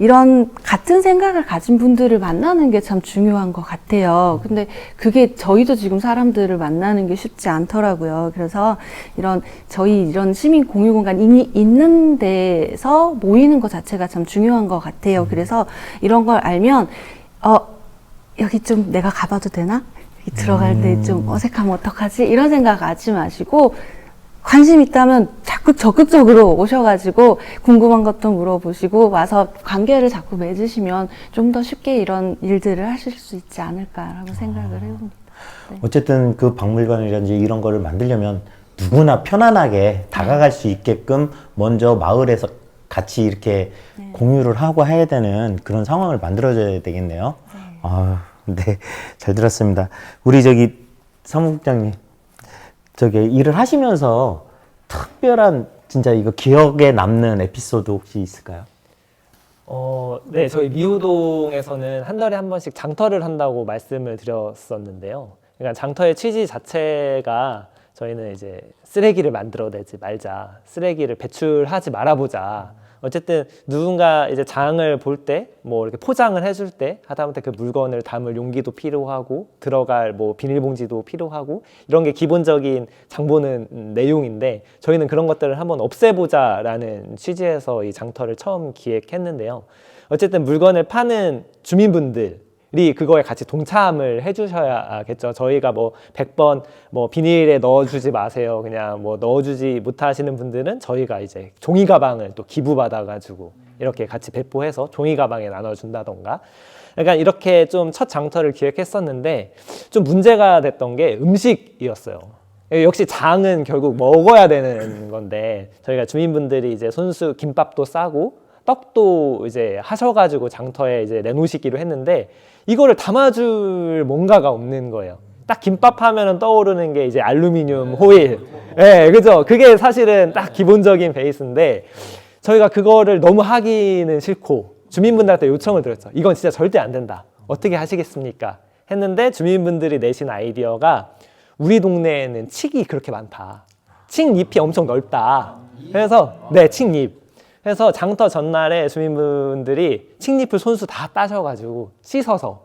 이런 같은 생각을 가진 분들을 만나는 게 참 중요한 것 같아요. 근데 그게 저희도 지금 사람들을 만나는 게 쉽지 않더라고요. 그래서 저희 이런 시민 공유 공간이 있는 데서 모이는 것 자체가 참 중요한 것 같아요. 그래서 이런 걸 알면, 여기 좀 내가 가봐도 되나? 여기 들어갈 때 좀 어색하면 어떡하지? 이런 생각 하지 마시고, 관심 있다면 자꾸 적극적으로 오셔가지고 궁금한 것도 물어보시고 와서 관계를 자꾸 맺으시면 좀 더 쉽게 이런 일들을 하실 수 있지 않을까라고 생각을 해봅니다. 네. 어쨌든 그 박물관이라든지 이런 거를 만들려면 누구나 편안하게 다가갈 수 있게끔 먼저 마을에서 같이 이렇게 공유를 하고 해야 되는 그런 상황을 만들어줘야 되겠네요. 네, 잘 들었습니다. 우리 저기 사무국장님. 일을 하시면서 특별한 진짜 이거 기억에 남는 에피소드 혹시 있을까요? 네, 저희 미호동에서는 한 달에 한 번씩 장터를 한다고 말씀을 드렸었는데요. 그러니까 장터의 취지 자체가 저희는 이제 쓰레기를 만들어내지 말자, 쓰레기를 배출하지 말아보자. 어쨌든 누군가 이제 장을 볼 때 뭐 이렇게 포장을 해줄 때 하다못해 그 물건을 담을 용기도 필요하고 들어갈 뭐 비닐봉지도 필요하고 이런 게 기본적인 장보는 내용인데 저희는 그런 것들을 한번 없애보자라는 취지에서 이 장터를 처음 기획했는데요. 어쨌든 물건을 파는 주민분들 그거에 같이 동참을 해주셔야겠죠. 저희가 뭐 100번 뭐 비닐에 넣어주지 마세요. 그냥 뭐 넣어주지 못하시는 분들은 저희가 이제 종이 가방을 또 기부받아가지고 이렇게 같이 배포해서 종이 가방에 나눠준다던가. 그러니까 이렇게 좀 첫 장터를 기획했었는데 좀 문제가 됐던 게 음식이었어요. 역시 장은 결국 먹어야 되는 건데 저희가 주민분들이 이제 손수 김밥도 싸고 떡도 이제 하셔가지고 장터에 이제 내놓으시기로 했는데 이거를 담아줄 뭔가가 없는 거예요. 딱 김밥 하면은 떠오르는 게 이제 알루미늄 호일. 네, 그죠? 그게 사실은 딱 기본적인 베이스인데 저희가 그거를 너무 하기는 싫고 주민분들한테 요청을 드렸죠. 이건 진짜 절대 안 된다. 어떻게 하시겠습니까? 했는데 주민분들이 내신 아이디어가 우리 동네에는 칡이 그렇게 많다. 칡잎이 엄청 넓다. 그래서 네, 칡잎. 그래서 장터 전날에 주민분들이 칡잎을 손수 다 따셔가지고 씻어서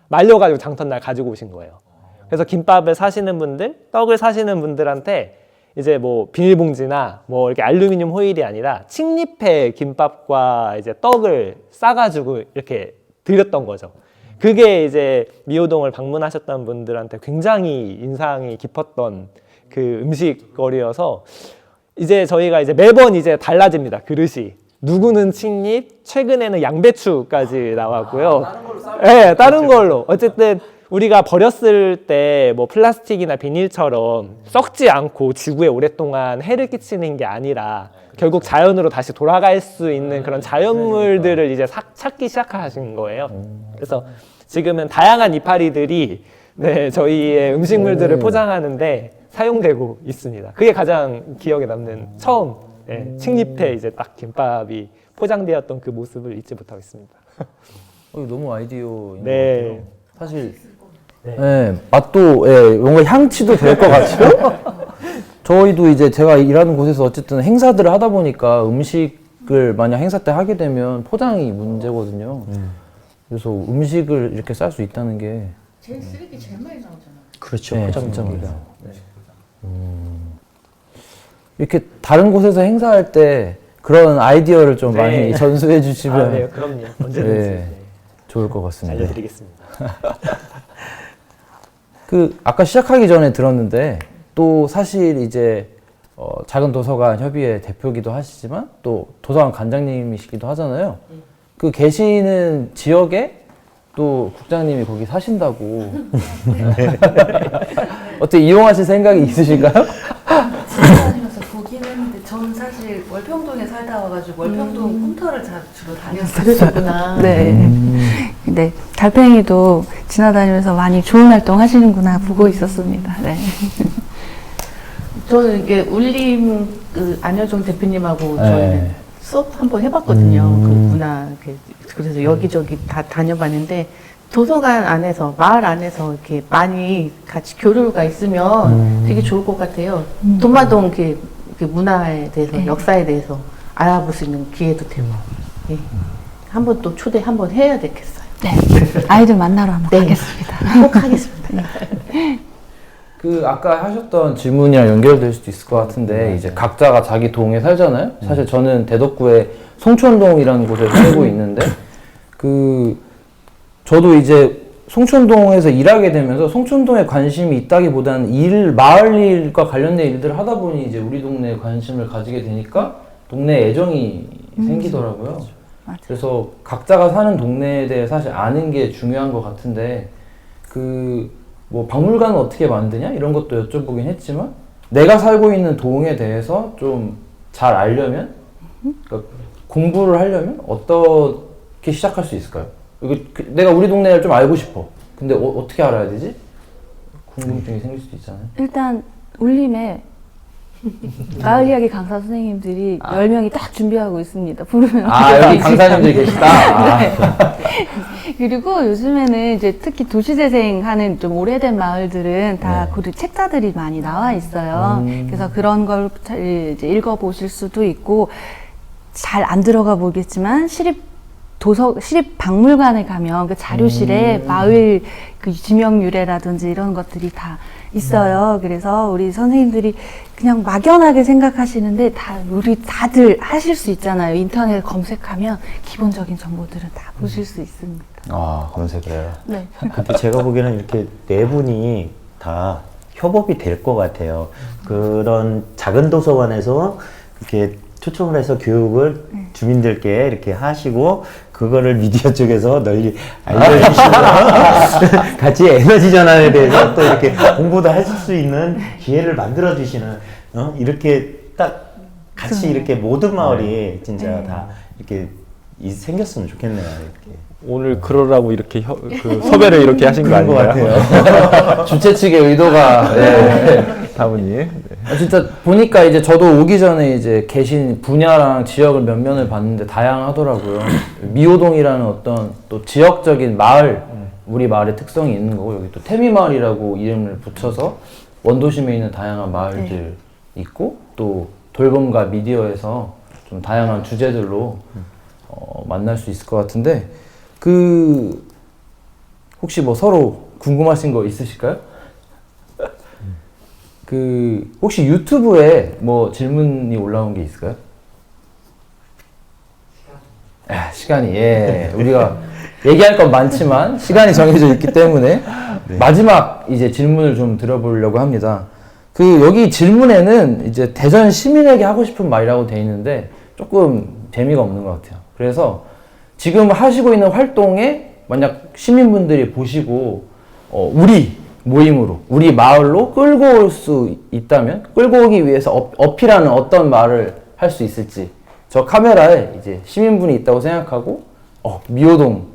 말려가지고 장터날 가지고 오신 거예요. 그래서 김밥을 사시는 분들, 떡을 사시는 분들한테 이제 뭐 비닐봉지나 뭐 이렇게 알루미늄 호일이 아니라 칡잎에 김밥과 이제 떡을 싸가지고 이렇게 드렸던 거죠. 그게 이제 미호동을 방문하셨던 분들한테 굉장히 인상이 깊었던 그 음식거리여서 이제 저희가 이제 매번 이제 달라집니다. 그릇이. 누구는 칡잎, 최근에는 양배추까지 나왔고요. 네, 다른 걸로. 어쨌든 우리가 버렸을 때 뭐 플라스틱이나 비닐처럼 썩지 않고 지구에 오랫동안 해를 끼치는 게 아니라 결국 자연으로 다시 돌아갈 수 있는 그런 자연물들을 이제 찾기 시작하신 거예요. 그래서 지금은 다양한 이파리들이 네, 저희의 음식물들을 포장하는데 사용되고 있습니다. 그게 가장 기억에 남는 처음 칡잎에 이제 딱 김밥이 포장되었던 그 모습을 잊지 못하고 있습니다. 너무 아이디어인 네. 것 같아요. 사실 맛도 뭔가 향치도 될 것 같고요. 저희도 이제 제가 일하는 곳에서 어쨌든 행사들을 하다 보니까 음식을 만약 행사 때 하게 되면 포장이 문제거든요. 그래서 음식을 이렇게 쌀 수 있다는 게 제일 쓰레기 제일 많이 나오잖아. 그렇죠. 네, 진짜 많이 나와요. 이렇게 다른 곳에서 행사할 때 그런 아이디어를 좀 네. 많이 전수해 주시면 네, 그럼요. 언제든지 네, 좋을 것 같습니다. 알려드리겠습니다. 그 아까 시작하기 전에 들었는데 또 사실 이제 작은 도서관 협의회 대표기도 하시지만 또 도서관 관장님이시기도 하잖아요. 그 계시는 지역에 또 국장님이 거기 사신다고 어떻게 이용하실 생각이 있으신가요? 지나다니면서 보긴 했는데 저는 사실 월평동에 살다 와가지고 월평동 컴터를 주로 다녔어요. 그러셨구나. 네. 네. 달팽이도 지나다니면서 많이 좋은 활동 하시는구나 보고 있었습니다. 네. 저는 이게 울림 그 안효정 대표님하고 네. 저희는 수업 한번 해봤거든요. 그 문화 그래서 여기저기 다 다녀봤는데 도서관 안에서 마을 안에서 이렇게 많이 같이 교류가 있으면 되게 좋을 것 같아요. 도마동 그 문화에 대해서 역사에 대해서 알아볼 수 있는 기회도 되고 예. 한번 또 초대 한번 해야 되겠어요. 네. 아이들 만나러 한번 가겠습니다. 꼭 하겠습니다. 그 아까 하셨던 질문이랑 연결될 수도 있을 것 같은데 이제 각자가 자기 동에 살잖아요. 사실 저는 대덕구에 송촌동이라는 곳에 살고 있는데 저도 이제 송촌동에서 일하게 되면서 송촌동에 관심이 있다기보다는 마을 일과 관련된 일들을 하다 보니 이제 우리 동네에 관심을 가지게 되니까 동네 애정이 생기더라고요. 맞아요. 그래서 각자가 사는 동네에 대해 사실 아는 게 중요한 것 같은데 뭐 박물관은 어떻게 만드냐 이런 것도 여쭤보긴 했지만 내가 살고 있는 동에 대해서 좀 잘 알려면 그러니까 공부를 하려면 어떻게 시작할 수 있을까요? 내가 우리 동네를 좀 알고 싶어. 근데 어떻게 알아야 되지? 궁금증이 생길 수도 있잖아요. 일단 울림에 마을 이야기 강사 선생님들이 10명이 딱 준비하고 있습니다. 부르면 여기 강사님들 계시다. 네. 그리고 요즘에는 이제 특히 도시재생 하는 좀 오래된 마을들은 다 그 책자들이 많이 나와 있어요. 그래서 그런 걸 이제 읽어보실 수도 있고 잘 안 들어가 보겠지만 시립 박물관에 가면 그 자료실에 마을 그 지명 유래라든지 이런 것들이 다 있어요. 그래서 우리 선생님들이 그냥 막연하게 생각하시는데 우리 다들 하실 수 있잖아요. 인터넷 검색하면 기본적인 정보들은 다 보실 수 있습니다. 아, 검색해요. 네. 근데 제가 보기에는 이렇게 네 분이 다 협업이 될 것 같아요. 그런 작은 도서관에서 이렇게 초청을 해서 교육을 주민들께 이렇게 하시고 그거를 미디어 쪽에서 널리 알려주시고 같이 에너지 전환에 대해서 또 이렇게 공부도 하실 수 있는 기회를 만들어 주시는 이렇게 딱 같이 이렇게 모든 마을이 진짜 다 이렇게 생겼으면 좋겠네요. 이렇게. 오늘 그러라고 이렇게 그 섭외를 이렇게 하신 거 그런 것 아닌가요? 같아요. 주최 측의 의도가 다분히. 네. 진짜 보니까 이제 저도 오기 전에 이제 계신 분야랑 지역을 몇 면을 봤는데 다양하더라고요. 미호동이라는 어떤 또 지역적인 마을, 우리 마을의 특성이 있는 거고 여기 또 태미마을이라고 이름을 붙여서 원도심에 있는 다양한 마을들 있고 또 돌봄과 미디어에서 좀 다양한 주제들로 만날 수 있을 것 같은데 혹시 뭐 서로 궁금하신 거 있으실까요? 혹시 유튜브에 뭐 질문이 올라온 게 있을까요? 시간이, 우리가 얘기할 건 많지만 시간이 정해져 있기 때문에 마지막 이제 질문을 좀 드려보려고 합니다. 여기 질문에는 이제 대전 시민에게 하고 싶은 말이라고 돼 있는데 조금 재미가 없는 것 같아요. 그래서 지금 하시고 있는 활동에 만약 시민분들이 보시고 우리 모임으로 우리 마을로 끌고 올 수 있다면 끌고 오기 위해서 어필하는 어떤 말을 할 수 있을지 저 카메라에 이제 시민분이 있다고 생각하고 미호동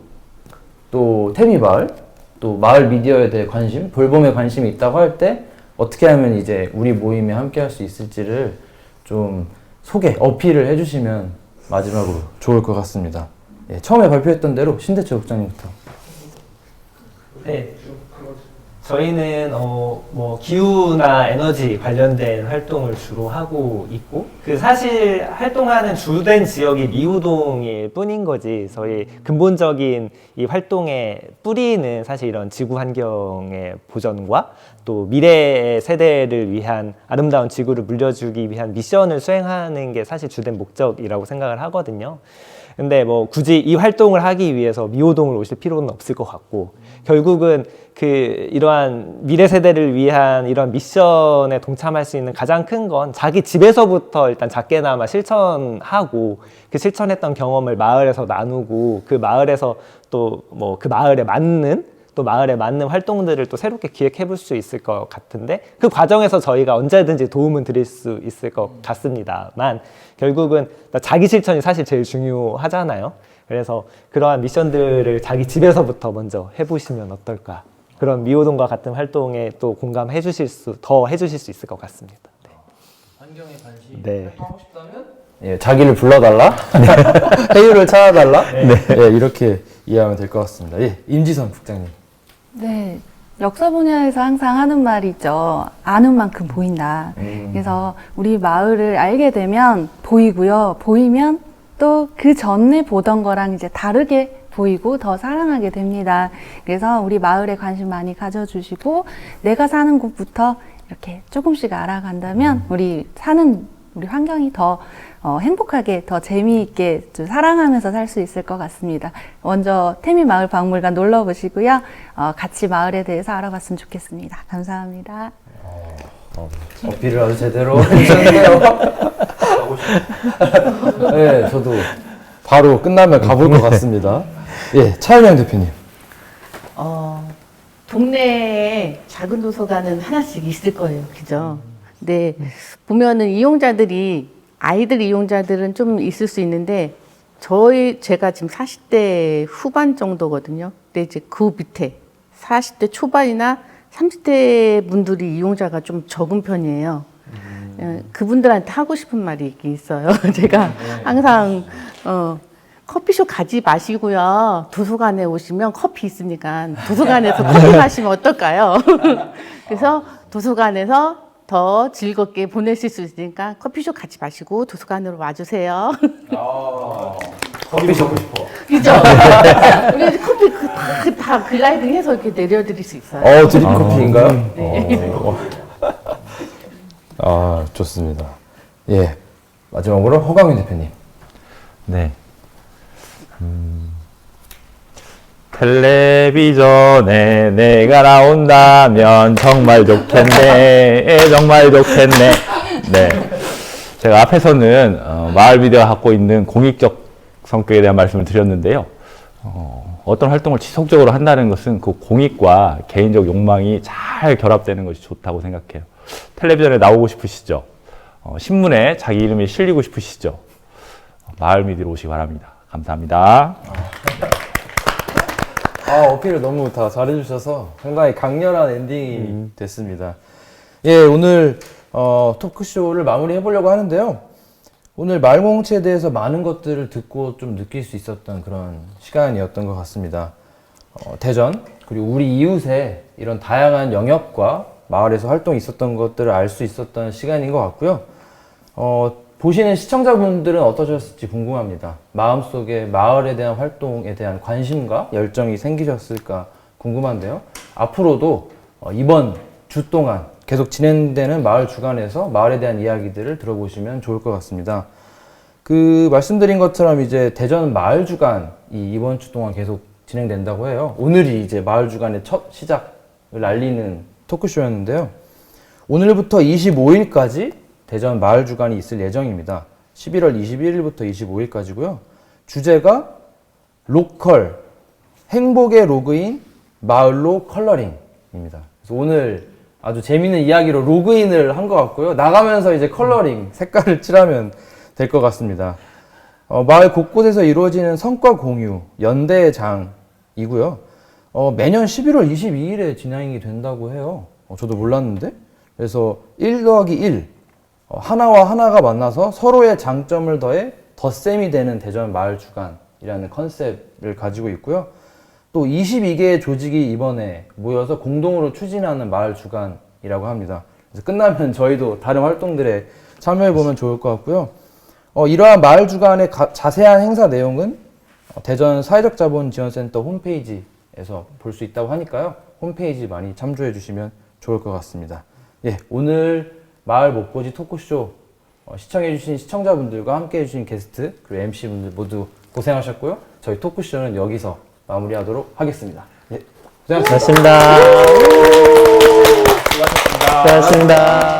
또 태미마을 또 마을 미디어에 대해 관심 돌봄에 관심이 있다고 할 때 어떻게 하면 이제 우리 모임에 함께 할 수 있을지를 좀 어필을 해주시면 마지막으로 좋을 것 같습니다. 처음에 발표했던 대로 신대철 국장님부터. 네. 저희는 뭐 기후나 에너지 관련된 활동을 주로 하고 있고 사실 활동하는 주된 지역이 미호동일 뿐인 거지 저희 근본적인 이 활동의 뿌리는 사실 이런 지구 환경의 보전과 또 미래 세대를 위한 아름다운 지구를 물려주기 위한 미션을 수행하는 게 사실 주된 목적이라고 생각을 하거든요. 근데 뭐 굳이 이 활동을 하기 위해서 미호동을 오실 필요는 없을 것 같고 결국은 이러한 미래 세대를 위한 이런 미션에 동참할 수 있는 가장 큰 건 자기 집에서부터 일단 작게나마 실천하고 그 실천했던 경험을 마을에서 나누고 그 마을에서 또 뭐 그 마을에 맞는 활동들을 또 새롭게 기획해 볼 수 있을 것 같은데 그 과정에서 저희가 언제든지 도움은 드릴 수 있을 것 같습니다만 결국은 자기 실천이 사실 제일 중요하잖아요. 그래서 그러한 미션들을 자기 집에서부터 먼저 해보시면 어떨까. 그런 미호동과 같은 활동에 또 공감해 주실 수 있을 것 같습니다. 네. 환경에 관심 활동하고 싶다면 자기를 불러달라, 회유를 찾아달라, 이렇게 이해하면 될 것 같습니다. 임지선 국장님. 네. 역사 분야에서 항상 하는 말이죠. 아는 만큼 보인다. 그래서 우리 마을을 알게 되면 보이고요. 보이면 또 그 전에 보던 거랑 이제 다르게 보이고 더 사랑하게 됩니다. 그래서 우리 마을에 관심 많이 가져주시고 내가 사는 곳부터 이렇게 조금씩 알아간다면 우리 환경이 더 행복하게 더 재미있게 좀 사랑하면서 살 수 있을 것 같습니다. 먼저 태미마을박물관 놀러 보시고요. 같이 마을에 대해서 알아봤으면 좋겠습니다. 감사합니다. 어필을 아주 제대로 해주셨네요. 네, 저도 바로 끝나면 가볼 것 같습니다. 차은영 대표님. 동네에 작은 도서관은 하나씩 있을 거예요. 그죠? 근데 보면은 아이들 이용자들은 좀 있을 수 있는데 제가 지금 40대 후반 정도거든요. 근데 이제 그 밑에 40대 초반이나 30대 분들이 이용자가 좀 적은 편이에요. 그분들한테 하고 싶은 말이 있어요. 제가 항상 커피숍 가지 마시고요. 도서관에 오시면 커피 있으니까 도서관에서 커피 마시면 어떨까요? 그래서 도서관에서 더 즐겁게 보내실 수 있으니까 커피숍 가지 마시고 도서관으로 와주세요. 거기 보고 싶어. 그죠? 우리 커피 다 글라이딩 해서 이렇게 내려드릴 수 있어요. 드립 커피인가요? 네. 좋습니다. 예. 마지막으로 허광윤 대표님. 네. 텔레비전에 내가 나온다면 정말 좋겠네. 정말 좋겠네. 네. 제가 앞에서는 마을 미디어가 갖고 있는 공익적 성격에 대한 말씀을 드렸는데요. 어떤 활동을 지속적으로 한다는 것은 그 공익과 개인적 욕망이 잘 결합되는 것이 좋다고 생각해요. 텔레비전에 나오고 싶으시죠? 신문에 자기 이름이 실리고 싶으시죠? 마을 미디어로 오시기 바랍니다. 감사합니다. 어필을 너무 다 잘해주셔서 상당히 강렬한 엔딩이 됐습니다. 예, 오늘 토크쇼를 마무리해보려고 하는데요. 오늘 마을 공동체에 대해서 많은 것들을 듣고 좀 느낄 수 있었던 그런 시간이었던 것 같습니다. 대전, 그리고 우리 이웃의 이런 다양한 영역과 마을에서 활동이 있었던 것들을 알 수 있었던 시간인 것 같고요. 보시는 시청자분들은 어떠셨을지 궁금합니다. 마음속에 마을에 대한 활동에 대한 관심과 열정이 생기셨을까 궁금한데요. 앞으로도 이번 주 동안 계속 진행되는 마을 주간에서 마을에 대한 이야기들을 들어보시면 좋을 것 같습니다. 말씀드린 것처럼 이제 대전 마을 주간이 이번 주 동안 계속 진행된다고 해요. 오늘이 이제 마을 주간의 첫 시작을 알리는 토크쇼였는데요. 오늘부터 25일까지 대전 마을 주간이 있을 예정입니다. 11월 21일부터 25일까지고요. 주제가 로컬, 행복의 로그인, 마을로 컬러링입니다. 그래서 오늘 아주 재미있는 이야기로 로그인을 한 것 같고요. 나가면서 이제 컬러링, 색깔을 칠하면 될 것 같습니다. 마을 곳곳에서 이루어지는 성과 공유, 연대장이고요. 매년 11월 22일에 진행이 된다고 해요. 저도 몰랐는데. 그래서 1 더하기 1, 하나와 하나가 만나서 서로의 장점을 더해 덧셈이 되는 대전 마을 주간이라는 컨셉을 가지고 있고요. 또 22개의 조직이 이번에 모여서 공동으로 추진하는 마을 주간이라고 합니다. 그래서 끝나면 저희도 다른 활동들에 참여해보면 좋을 것 같고요. 이러한 마을 주간의 자세한 행사 내용은 대전 사회적자본지원센터 홈페이지에서 볼 수 있다고 하니까요. 홈페이지 많이 참조해 주시면 좋을 것 같습니다. 예, 오늘 마을 못보지 토크쇼 시청해주신 시청자분들과 함께해주신 게스트 그리고 MC분들 모두 고생하셨고요. 저희 토크쇼는 여기서 마무리하도록 하겠습니다. 예, 고생하셨습니다. 고맙습니다. 수고하셨습니다.